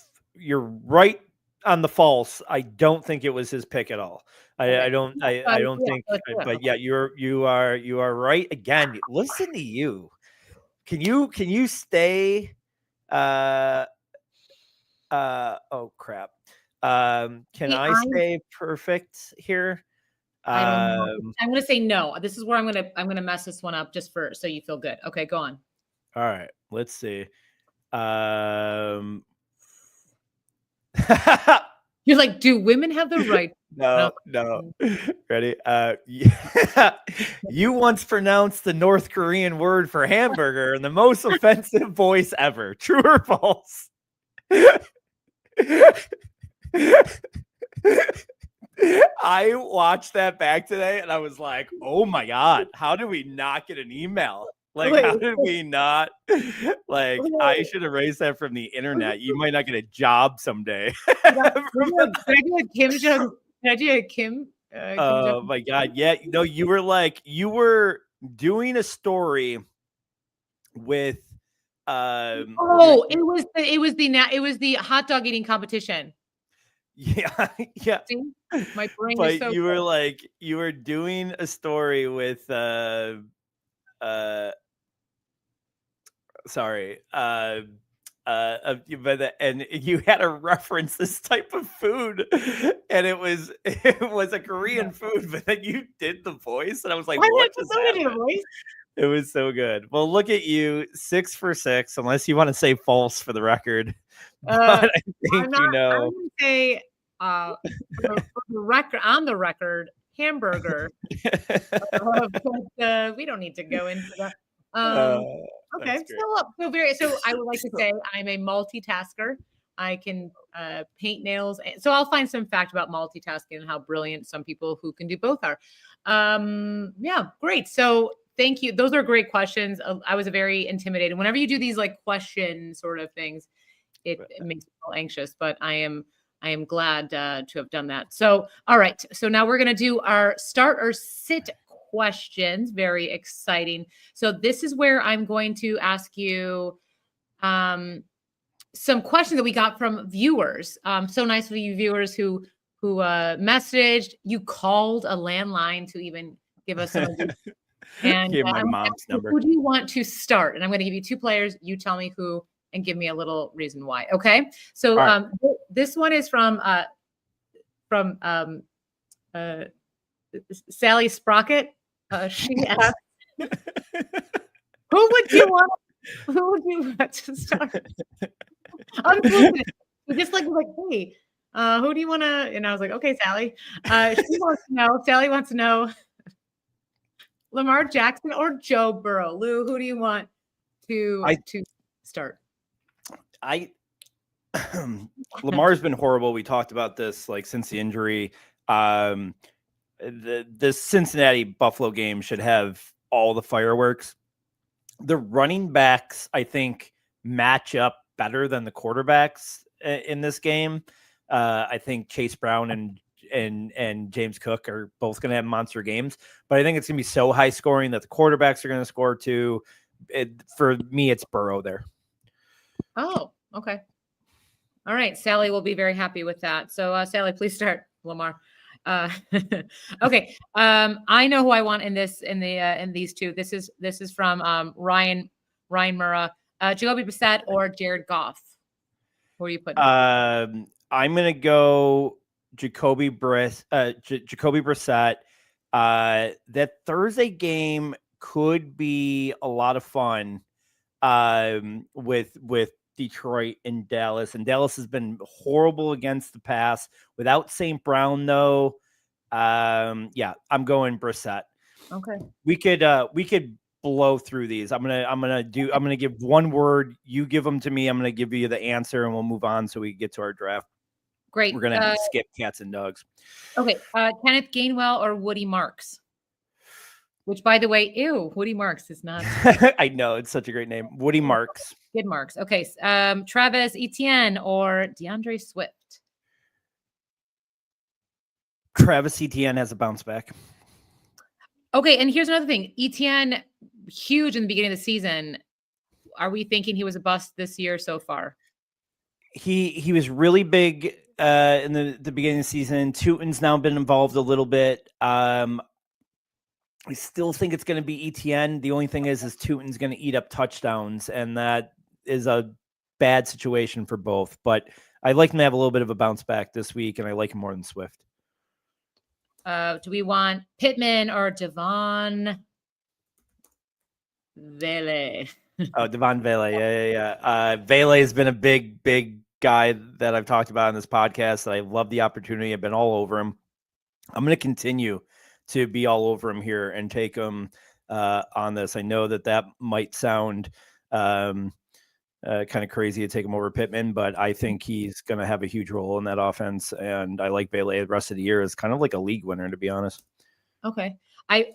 Speaker 6: right on the false. I don't think it was his pick at all. I don't think. But yeah, you are right again. Listen to you. Can you stay? Oh crap. Can I stay perfect here?
Speaker 1: I don't know. I'm gonna say no. This is where I'm gonna mess this one up just so you feel good. Okay, go on.
Speaker 6: All right, let's see.
Speaker 1: You're like, do women have the right?
Speaker 6: No. Ready? You once pronounced the North Korean word for hamburger in the most offensive voice ever. True or false? I watched that back today and I was like, oh my God, how did we not get an email? Like, how did we not? Like, I should erase that from the internet. You might not get a job someday.
Speaker 1: Kim?
Speaker 6: Oh my God. Yeah. No, you were doing a story with
Speaker 1: it was the hot dog eating competition.
Speaker 6: Yeah.
Speaker 1: See? My brain
Speaker 6: but
Speaker 1: is so
Speaker 6: you were you were doing a story with and you had to reference this type of food, and it was a Korean food, but then you did the voice, and I was like, what just happened? It was so good. Well, look at you, 6 for 6, unless you want to say false for the record. But I think
Speaker 1: I'm gonna say for the record, hamburger. But, we don't need to go into that. Okay, so I would like to say I'm a multitasker. I can paint nails, so I'll find some fact about multitasking and how brilliant some people who can do both are. Yeah, great. So thank you. Those are great questions. I was very intimidated. Whenever you do these like question sort of things, it makes me feel anxious. But I am glad to have done that. So all right. So now we're gonna do our start or sit questions. Very exciting. So this is where I'm going to ask you some questions that we got from viewers. So nice of you viewers who messaged. You called a landline to even give us some. And
Speaker 6: give my mom's number.
Speaker 1: Who do you want to start? And I'm going to give you 2 players. You tell me who and give me a little reason why. Okay. So right. This one is from Sally Sprocket. She asked, who would you want to start? Just like, hey, who do you want to? And I was like, okay, Sally. Sally wants to know Lamar Jackson or Joe Burrow. Lou, who do you want to start?
Speaker 6: Lamar's been horrible. We talked about this since the injury. The Cincinnati Buffalo game should have all the fireworks. The running backs, I think, match up better than the quarterbacks in this game. I think Chase Brown and James Cook are both going to have monster games, but I think it's going to be so high scoring that the quarterbacks are going to score too. For me, it's Burrow there.
Speaker 1: Oh, okay. All right. Sally will be very happy with that. So Sally, please start. Lamar. Okay. I know who I want in these 2. This is from Ryan Mura, Jacoby Brissett or Jared Goff. Who are you putting?
Speaker 6: I'm gonna go Jacoby Brissett. That Thursday game could be a lot of fun with Detroit and Dallas. And Dallas has been horrible against the pass. Without St. Brown, though, yeah, I'm going Brissett.
Speaker 1: Okay.
Speaker 6: We could blow through these. I'm gonna give one word. You give them to me. I'm gonna give you the answer, and we'll move on so we get to our draft.
Speaker 1: Great.
Speaker 6: We're gonna skip cats and dogs.
Speaker 1: Okay. Kenneth Gainwell or Woody Marks? Which, by the way, Woody Marks is not.
Speaker 6: I know, it's such a great name. Woody Marks.
Speaker 1: Good Marks. Okay. Travis Etienne or DeAndre Swift?
Speaker 6: Travis Etienne has a bounce back.
Speaker 1: Okay, and here's another thing. Etienne, huge in the beginning of the season. Are we thinking he was a bust this year so far?
Speaker 6: He was really big in the beginning of the season. Tootin's now been involved a little bit. I still think it's going to be Etienne. The only thing is Tootin's going to eat up touchdowns, and that is a bad situation for both. But I like him to have a little bit of a bounce back this week, and I like him more than Swift.
Speaker 1: Do we want Pittman or Devon Vele?
Speaker 6: Devon Vele. Yeah. Vele has been a big guy that I've talked about on this podcast. I love the opportunity. I've been all over him. I'm going to continue to be all over him here and take him on this. I know that might sound kind of crazy to take him over Pittman, but I think he's going to have a huge role in that offense. And I like Vele the rest of the year as kind of like a league winner, to be honest.
Speaker 1: Okay.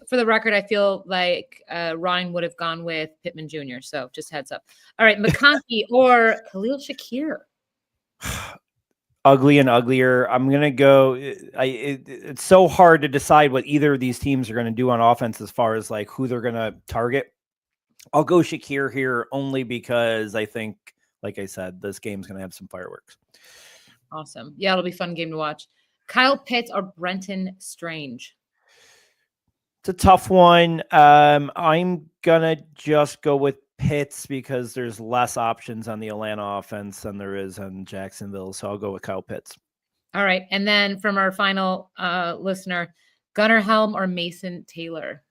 Speaker 1: For the record, I feel like Ryan would have gone with Pittman Jr. So just heads up. All right. McConkey or Khalil Shakir?
Speaker 6: Ugly and uglier. I'm going to go. It's so hard to decide what either of these teams are going to do on offense as far as like who they're going to target. I'll go Shakir here only because I think, like I said, this game's going to have some fireworks.
Speaker 1: Awesome. Yeah, it'll be a fun game to watch. Kyle Pitts or Brenton Strange?
Speaker 6: It's a tough one. I'm going to just go with Pitts because there's less options on the Atlanta offense than there is on Jacksonville. So I'll go with Kyle Pitts.
Speaker 1: All right. And then from our final listener, Gunnar Helm or Mason Taylor?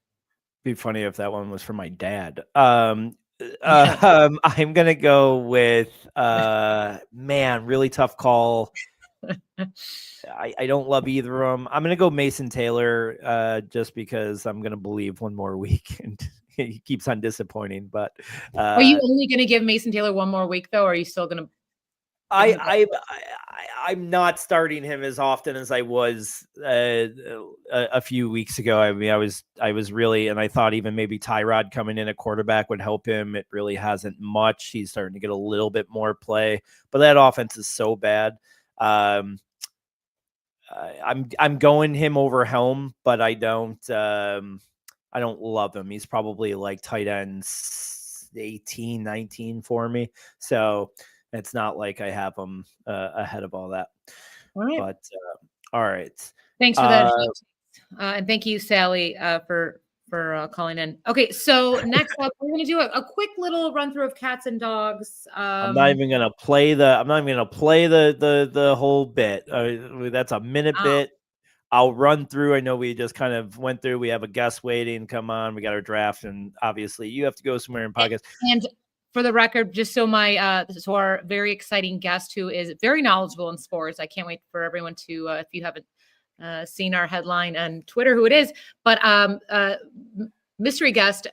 Speaker 6: Be funny if that one was for my dad. I'm going to go with, really tough call. I don't love either of them. I'm going to go Mason Taylor just because I'm going to believe one more week, and he keeps on disappointing. But
Speaker 1: are you only going to give Mason Taylor one more week, though? Or are you still going to?
Speaker 6: I'm not starting him as often as I was a few weeks ago. I mean, I was really, and I thought even maybe Tyrod coming in at quarterback would help him. It really hasn't much. He's starting to get a little bit more play, but that offense is so bad. I'm going him over Helm, but I don't love him. He's probably like tight ends 18, 19 for me. So it's not like I have him ahead of all that.
Speaker 1: All right.
Speaker 6: But all right.
Speaker 1: Thanks for that. And thank you, Sally, for calling in. Okay, so next up, we're going to do a quick little run through of cats and dogs.
Speaker 6: I'm not even going to play the whole bit. That's a minute bit. I'll run through. I know we just kind of went through. We have a guest waiting. Come on, we got our draft, and obviously you have to go somewhere in podcast.
Speaker 1: And for the record, just so so our very exciting guest who is very knowledgeable in sports. I can't wait for everyone to, if you haven't seen our headline on Twitter, who it is, but mystery guest,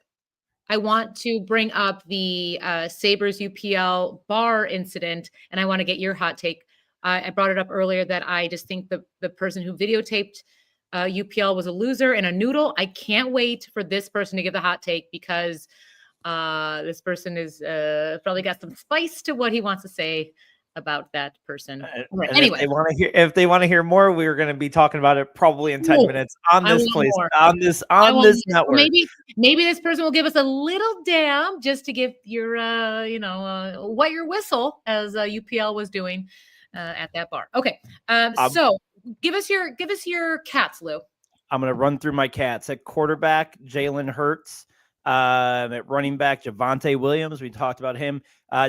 Speaker 1: I want to bring up the Sabres UPL bar incident, and I want to get your hot take. I brought it up earlier that I just think the person who videotaped UPL was a loser and a noodle. I can't wait for this person to give the hot take because this person is probably got some spice to what he wants to say about that person. Right. Anyway,
Speaker 6: if they want to hear more, we're going to be talking about it probably in 10 minutes on this place, on this network.
Speaker 1: Maybe this person will give us a little damn just to give your wet your whistle as UPL was doing at that bar. Okay. So give us your cats, Lou.
Speaker 6: I'm going to run through my cats. At quarterback, Jalen Hurts. At running back, Javonte Williams. We talked about him.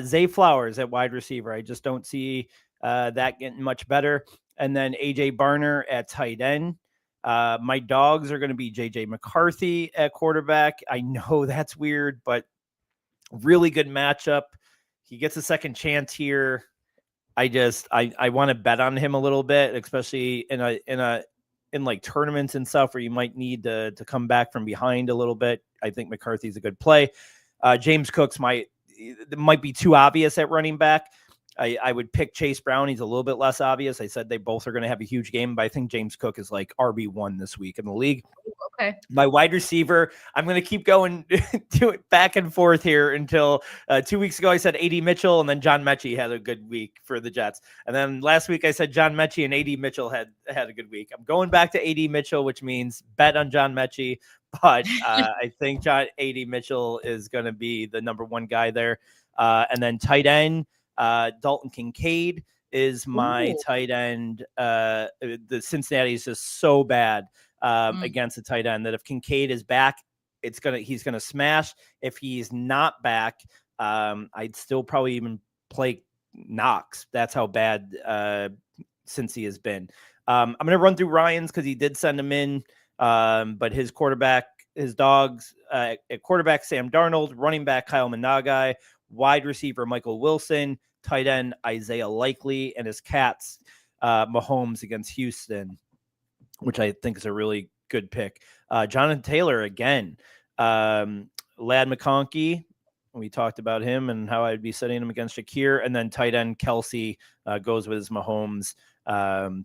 Speaker 6: Zay Flowers at wide receiver. I just don't see that getting much better. And then AJ Barner at tight end. My dogs are going to be JJ McCarthy at quarterback. I know that's weird, but really good matchup. He gets a second chance here. I want to bet on him a little bit, especially in like tournaments and stuff where you might need to come back from behind a little bit. I think McCarthy's a good play. James Cooks might be too obvious at running back. I would pick Chase Brown. He's a little bit less obvious. I said they both are going to have a huge game, but I think James Cook is like RB1 this week in the league.
Speaker 1: Okay.
Speaker 6: My wide receiver, I'm going to keep going to it back and forth here until 2 weeks ago I said A.D. Mitchell, and then John Mechie had a good week for the Jets. And then last week I said John Mechie and A.D. Mitchell had a good week. I'm going back to A.D. Mitchell, which means bet on John Mechie, but I think A.D. Mitchell is going to be the number one guy there. And then tight end, Dalton Kincaid is my tight end. The Cincinnati is just so bad against the tight end that if Kincaid is back, he's gonna smash. If he's not back, I'd still probably even play Knox. That's how bad Cincy has been. I'm gonna run through Ryan's because he did send him in, but his dogs at quarterback Sam Darnold, running back Kyle Managai, wide receiver Michael Wilson, tight end Isaiah Likely, and his cats Mahomes against Houston, which I think is a really good pick. Jonathan Taylor again, Lad McConkey. We talked about him and how I'd be setting him against Shakir, and then tight end Kelsey goes with his Mahomes.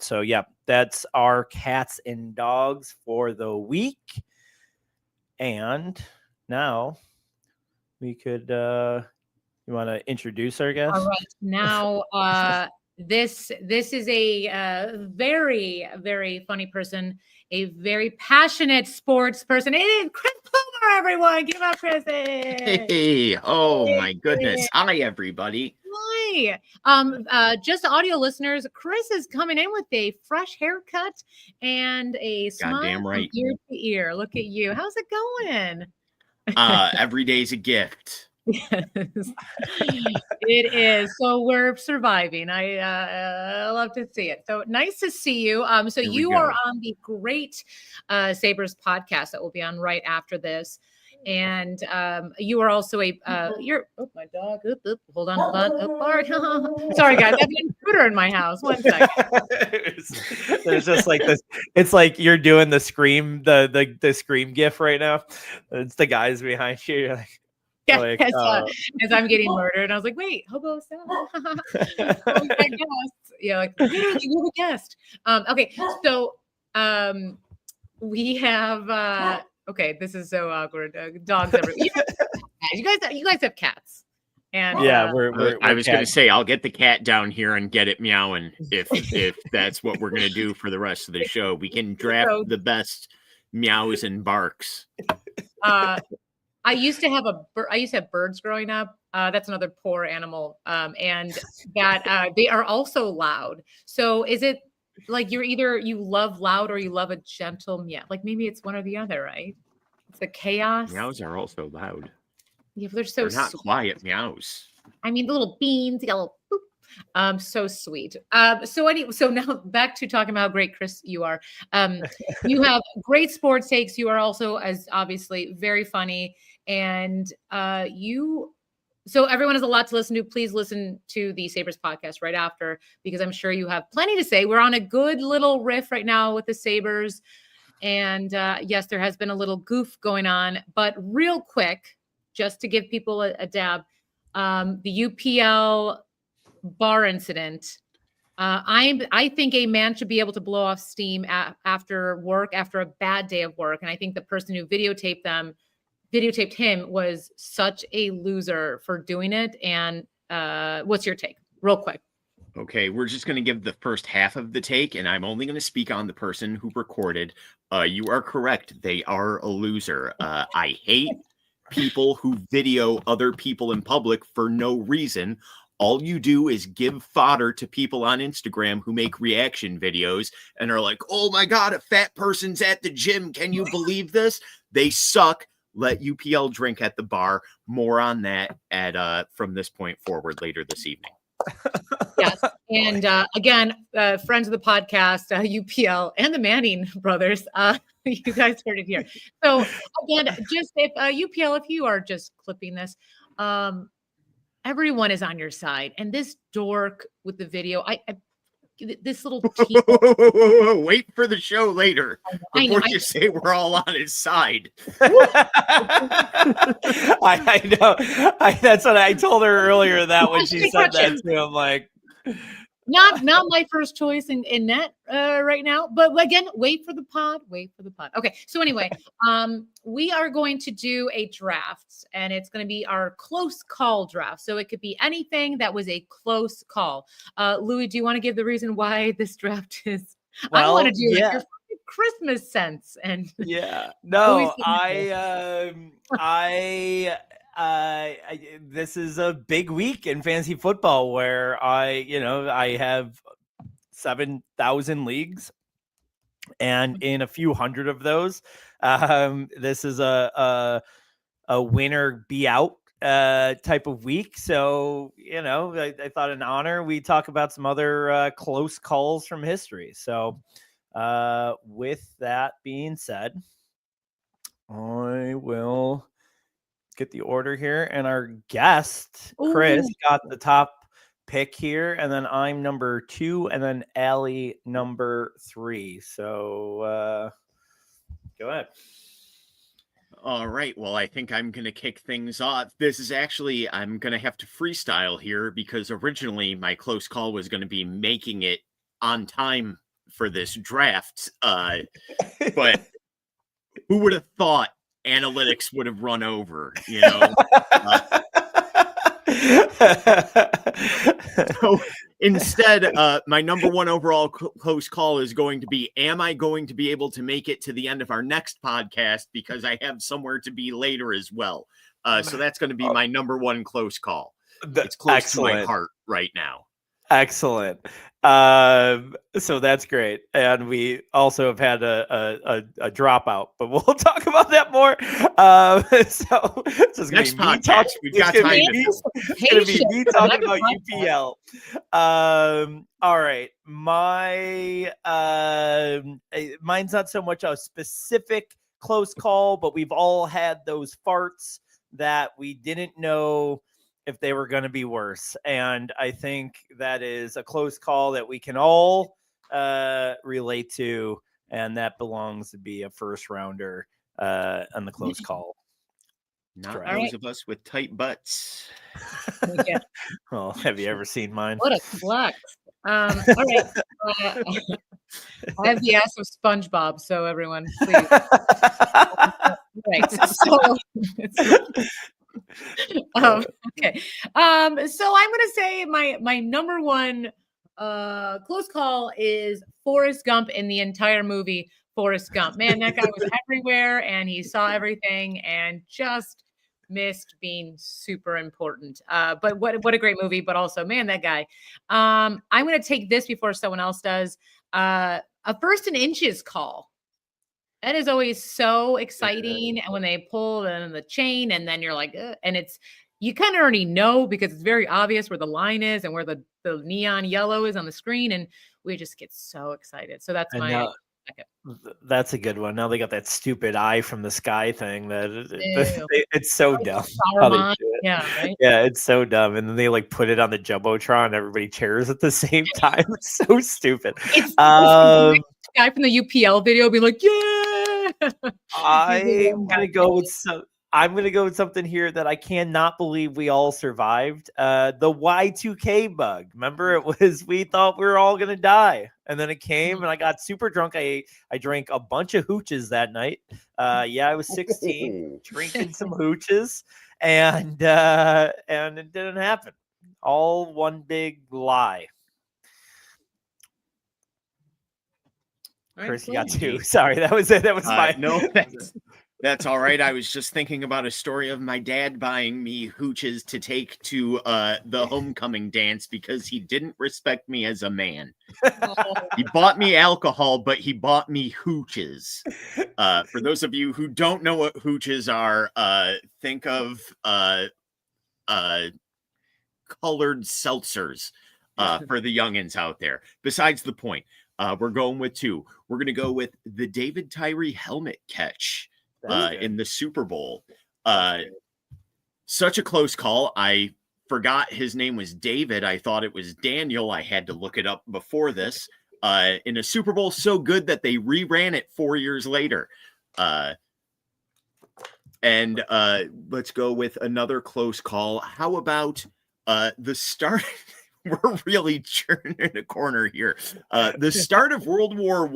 Speaker 6: So yeah, that's our cats and dogs for the week. And now we could, you want to introduce our guest?
Speaker 1: All right. Now, this is a very, very funny person, a very passionate sports person. It is Chris Plumer, everyone. Give up, Chris.
Speaker 7: Hey, oh my goodness. Hi, everybody.
Speaker 1: Hi. Just audio listeners, Chris is coming in with a fresh haircut and a smile
Speaker 7: Goddamn right.
Speaker 1: from ear to ear. Look at you. How's it going?
Speaker 7: Every day's a gift.
Speaker 1: Yes, it is. So we're surviving. I love to see it. So nice to see you. So
Speaker 7: Here we
Speaker 1: you
Speaker 7: go.
Speaker 1: are on the great Sabres podcast that will be on right after this. And you are also you're my dog. Hold on. Bart. Sorry guys, I have an intruder in my house. 1 second.
Speaker 6: There's just like this. It's like you're doing the scream, the scream gif right now. It's the guys behind you. You're like,
Speaker 1: Yeah,
Speaker 6: like,
Speaker 1: as I'm getting murdered. I was like, wait, hobo stop. I guess. Yeah, like literally you're the guest. Okay, so we have okay, this is so awkward. Dogs everywhere. You guys have cats. And
Speaker 6: yeah,
Speaker 7: I was going to say, I'll get the cat down here and get it meowing if that's what we're going to do for the rest of the show. We can draft the best meows and barks.
Speaker 1: I used to have birds growing up. That's another poor animal. And that they are also loud. So is it like you love loud or you love a gentle meow? Like maybe it's one or the other, right? It's the chaos.
Speaker 7: Meows are also loud.
Speaker 1: Yeah, they're so
Speaker 7: They're not
Speaker 1: sweet.
Speaker 7: quiet meows.
Speaker 1: I mean, the little beans, the little boop. So sweet. So now back to talking about how great Chris you are. You have great sports takes. You are also as obviously very funny. And so everyone has a lot to listen to. Please listen to the Sabres podcast right after, because I'm sure you have plenty to say. We're on a good little riff right now with the Sabres. And yes, there has been a little goof going on, but real quick, just to give people a dab, the UPL bar incident. I think a man should be able to blow off steam after work, after a bad day of work. And I think the person who videotaped him was such a loser for doing it. And what's your take? Real quick.
Speaker 7: Okay, we're just going to give the first half of the take, and I'm only going to speak on the person who recorded. You are correct. They are a loser. I hate people who video other people in public for no reason. All you do is give fodder to people on Instagram who make reaction videos and are like, oh my God, a fat person's at the gym. Can you believe this? They suck. Let UPL drink at the bar. More on that from this point forward later this evening.
Speaker 1: Yes. And again, friends of the podcast, UPL and the Manning brothers, you guys heard it here. So again, just if UPL, if you are just clipping this, everyone is on your side. And this dork with the video, this little team.
Speaker 7: Wait for the show later
Speaker 1: I know.
Speaker 7: before you say we're all on his side.
Speaker 6: I know. That's what I told her earlier. That when she said that too, I'm like,
Speaker 1: not my first choice in net right now. But again, wait for the pod. Okay. So anyway, we are going to do a draft, and it's going to be our close call draft. So it could be anything that was a close call. Louie, do you want to give the reason why this draft is? I want to do like your Christmas sense and
Speaker 6: no, this is a big week in fantasy football where I have 7,000 leagues, and in a few hundred of those, this is a winner be out type of week. So, I thought in honor, we talk about some other close calls from history. So, with that being said, I will get the order here, and our guest Chris got the top pick here, and then I'm number 2, and then Allie number 3. So go ahead.
Speaker 7: All right. Well, I think I'm going to kick things off. This is actually, I'm going to have to freestyle here because originally my close call was going to be making it on time for this draft. But who would have thought analytics would have run over, So instead, my number 1 overall close call is going to be, am I going to be able to make it to the end of our next podcast? Because I have somewhere to be later as well. So that's going to be my number 1 close call. It's close to my heart right now.
Speaker 6: Excellent. So that's great. And we also have had a dropout, but we'll talk about that more. So it's
Speaker 7: next podcast, we've got time.
Speaker 6: It's going to be me talking about UPL. All right. Mine's not so much a specific close call, but we've all had those farts that we didn't know if they were going to be worse. And I think that is a close call that we can all relate to. And that belongs to be a first rounder on the close call.
Speaker 7: Not those of us with tight butts.
Speaker 1: Yeah.
Speaker 6: Well, have you ever seen mine?
Speaker 1: What a flex. All right. I have the ass of SpongeBob, so everyone, please. Right. So okay. So I'm gonna say my number 1 close call is Forrest Gump in the entire movie. Forrest Gump, man, that guy was everywhere, and he saw everything, and just missed being super important. But what a great movie! But also, man, that guy. I'm gonna take this before someone else does. A first and inches call. That is always so exciting. And when they pull the chain, and then you're like, and you kind of already know because it's very obvious where the line is and where the neon yellow is on the screen. And we just get so excited. So that's my second.
Speaker 6: That's a good one. Now they got that stupid eye from the sky thing it's so dumb. How they do it.
Speaker 1: Yeah, right?
Speaker 6: Yeah, it's so dumb. And then they put it on the Jumbotron and everybody cheers at the same time. It's so stupid.
Speaker 1: It's the guy from the UPL video be like, yeah.
Speaker 6: I'm gonna go with something here that I cannot believe we all survived. The Y2K bug. Remember, we thought we were all gonna die, and then it came, and I got super drunk. I drank a bunch of hooches that night. I was 16, drinking some hooches, and it didn't happen. All one big lie. Chris, you got 2. Sorry, that was it. That was my
Speaker 7: no. That's all right. I was just thinking about a story of my dad buying me hooches to take to the homecoming dance because he didn't respect me as a man. He bought me alcohol, but he bought me hooches. For those of you who don't know what hooches are, think of colored seltzers for the youngins out there. Besides the point. We're going with 2. We're going to go with the David Tyree helmet catch in the Super Bowl. Such a close call. I forgot his name was David. I thought it was Daniel. I had to look it up before this. In a Super Bowl so good that they reran it 4 years later. And let's go with another close call. How about the start? We're really churning a corner here. The start of World War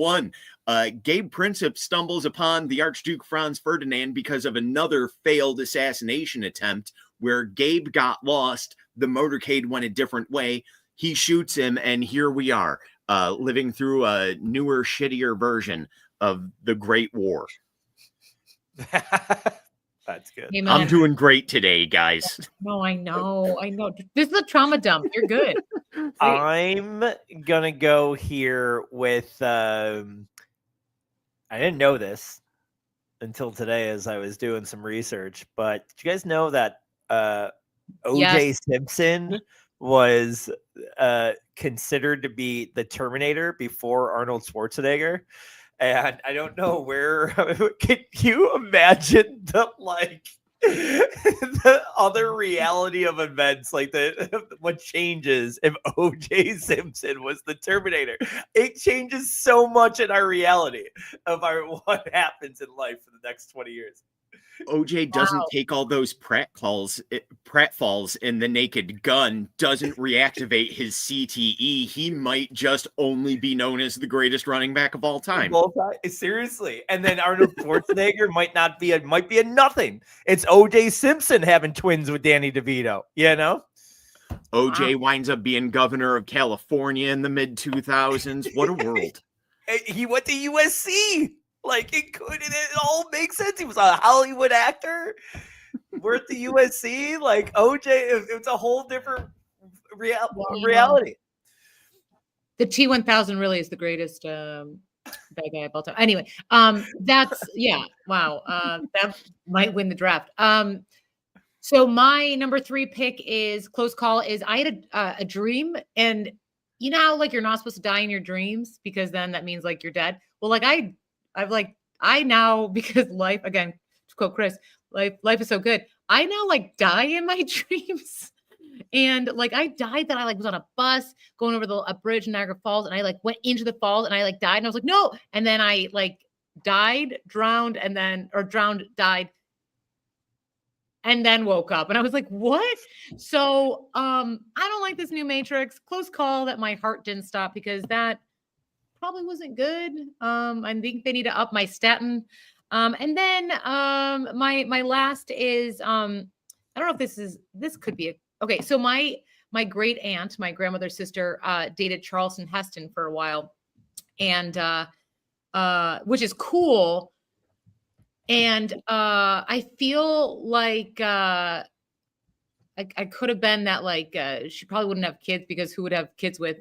Speaker 7: I. Gabe Princip stumbles upon the Archduke Franz Ferdinand because of another failed assassination attempt where Gabe got lost. The motorcade went a different way. He shoots him, and here we are, living through a newer, shittier version of the Great War.
Speaker 6: That's good.
Speaker 1: Hey,
Speaker 7: I'm doing great today, guys.
Speaker 1: No, I know. This is a trauma dump. You're good.
Speaker 6: I'm gonna go here with I didn't know this until today as I was doing some research, but did you guys know that OJ Simpson was considered to be the Terminator before Arnold Schwarzenegger? And I don't know where. Can you imagine the the other reality of events, like what changes if OJ Simpson was the Terminator? It changes so much in our reality of what happens in life for the next 20 years.
Speaker 7: OJ doesn't take all those pratfalls in the Naked Gun, doesn't reactivate his CTE. He might just only be known as the greatest running back of all time.
Speaker 6: Seriously. And then Arnold Schwarzenegger might be a nothing. It's OJ Simpson having twins with Danny DeVito, you know?
Speaker 7: OJ winds up being governor of California in the mid 2000s. What a world.
Speaker 6: He went to USC. Like it all makes sense. He was a Hollywood actor. We're at the USC. Like OJ, it's a whole different reality.
Speaker 1: The T1000 really is the greatest bad guy of all time. Anyway, that's wow. That might win the draft. So my number 3 pick is close call. Is I had a dream, and you know how like you're not supposed to die in your dreams because then that means like you're dead. Well, like I now, because life, again, to quote Chris, life is so good. I now like die in my dreams. And like I died that I like was on a bus going over a bridge in Niagara Falls, and I like went into the falls and I like died, and I was like, no. And then I like died, drowned, died, and then woke up. And I was like, what? So I don't like this new Matrix. Close call that my heart didn't stop because that probably wasn't good. I think they need to up my statin. And then my last is I don't know if this could be okay. So my great aunt, my grandmother's sister, dated Charleston Heston for a while, and which is cool. And I feel like I could have been that like she probably wouldn't have kids because who would have kids with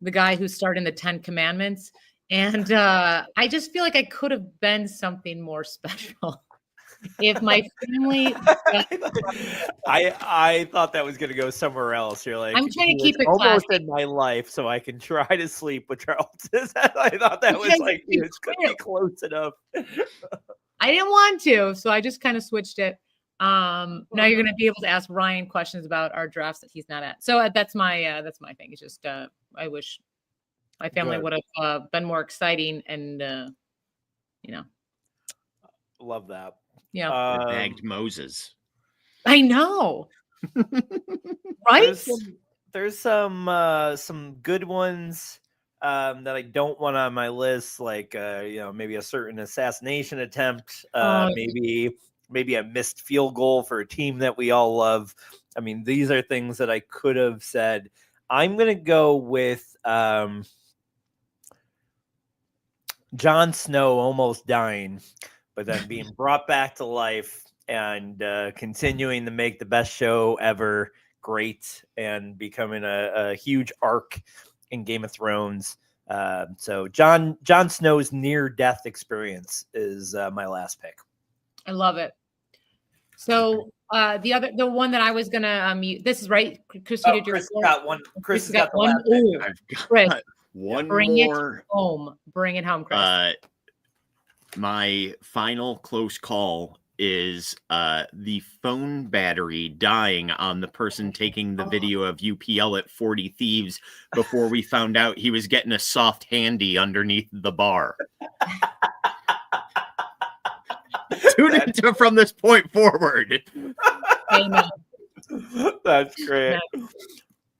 Speaker 1: the guy who starred in the 10 Commandments. And I just feel like I could have been something more special if my family.
Speaker 6: I thought that was going to go somewhere else. You're like,
Speaker 1: I'm trying to keep it
Speaker 6: almost
Speaker 1: classy
Speaker 6: in my life so I can try to sleep with Charlton. I thought that was like, it's going to be close enough.
Speaker 1: I didn't want to, so I just kind of switched it. Now you're going to be able to ask Ryan questions about our drafts that he's not at. So that's my thing. It's just I wish my family would have been more exciting, and
Speaker 6: love that.
Speaker 1: Yeah,
Speaker 7: Bagged Moses.
Speaker 1: I know, right?
Speaker 6: There's some good ones that I don't want on my list, like maybe a certain assassination attempt, maybe a missed field goal for a team that we all love. I mean, these are things that I could have said. I'm going to go with Jon Snow almost dying, but then being brought back to life and continuing to make the best show ever great and becoming a huge arc in Game of Thrones. So Jon Snow's near-death experience is my last pick.
Speaker 1: I love it. So the one that I was gonna this is right. Chris, you did your
Speaker 6: Chris got one. Chris has got the
Speaker 1: one.
Speaker 6: last pick.
Speaker 7: I've
Speaker 1: Chris,
Speaker 7: got one
Speaker 1: bring
Speaker 7: more.
Speaker 1: it home. Bring it home, Chris.
Speaker 7: My final close call is the phone battery dying on the person taking the video of UPL at 40 Thieves before we found out he was getting a soft handy underneath the bar. Tune into from this point forward.
Speaker 1: Amen.
Speaker 6: That's great.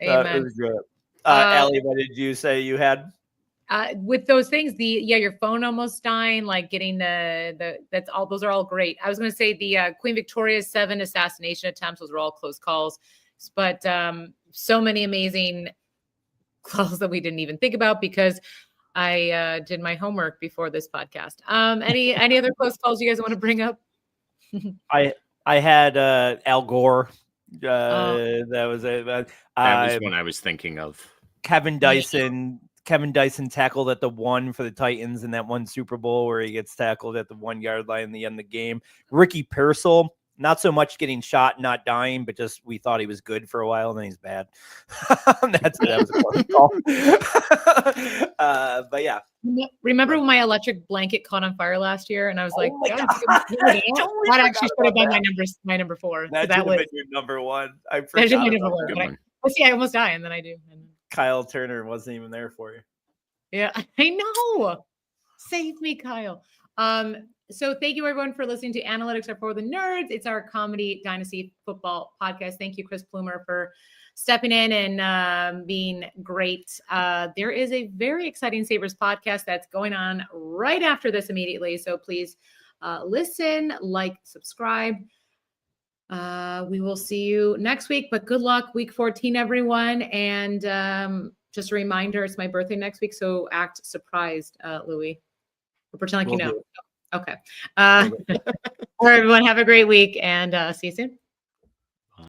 Speaker 6: That
Speaker 1: Amen.
Speaker 6: was good. Allie, what did you say you had?
Speaker 1: With those things, your phone almost dying, like getting that's all, those are all great. I was going to say the Queen Victoria's 7 assassination attempts, those were all close calls, but so many amazing calls that we didn't even think about because I did my homework before this podcast. Any other close calls you guys want to bring up?
Speaker 6: I had Al Gore. That was it.
Speaker 7: That was one I was thinking of.
Speaker 6: Kevin Dyson tackled at the 1 for the Titans in that one Super Bowl where he gets tackled at the 1 yard line in the end of the game. Ricky Pearsall, not so much getting shot, not dying, but just we thought he was good for a while, and then he's bad. That was a close call. But yeah.
Speaker 1: Remember when my electric blanket caught on fire last year, and I was like,
Speaker 6: my God.
Speaker 1: that actually should have been my number 4.
Speaker 6: That should have been your number 1. I forgot.
Speaker 1: That should be number 1. See, I almost die, and then I do.
Speaker 6: Kyle Turner wasn't even there for you.
Speaker 1: Yeah, I know. Save me, Kyle. So thank you everyone for listening to Analytics Are for the Nerds. It's our comedy dynasty football podcast. Thank you, Chris Plumer, for stepping in and being great. There is a very exciting Sabres podcast that's going on right after this immediately. So please listen, like, subscribe. We will see you next week, but good luck week 14, everyone. And just a reminder, it's my birthday next week. So act surprised, Louie, or pretend like you know. Okay. All right, everyone, have a great week and see you soon.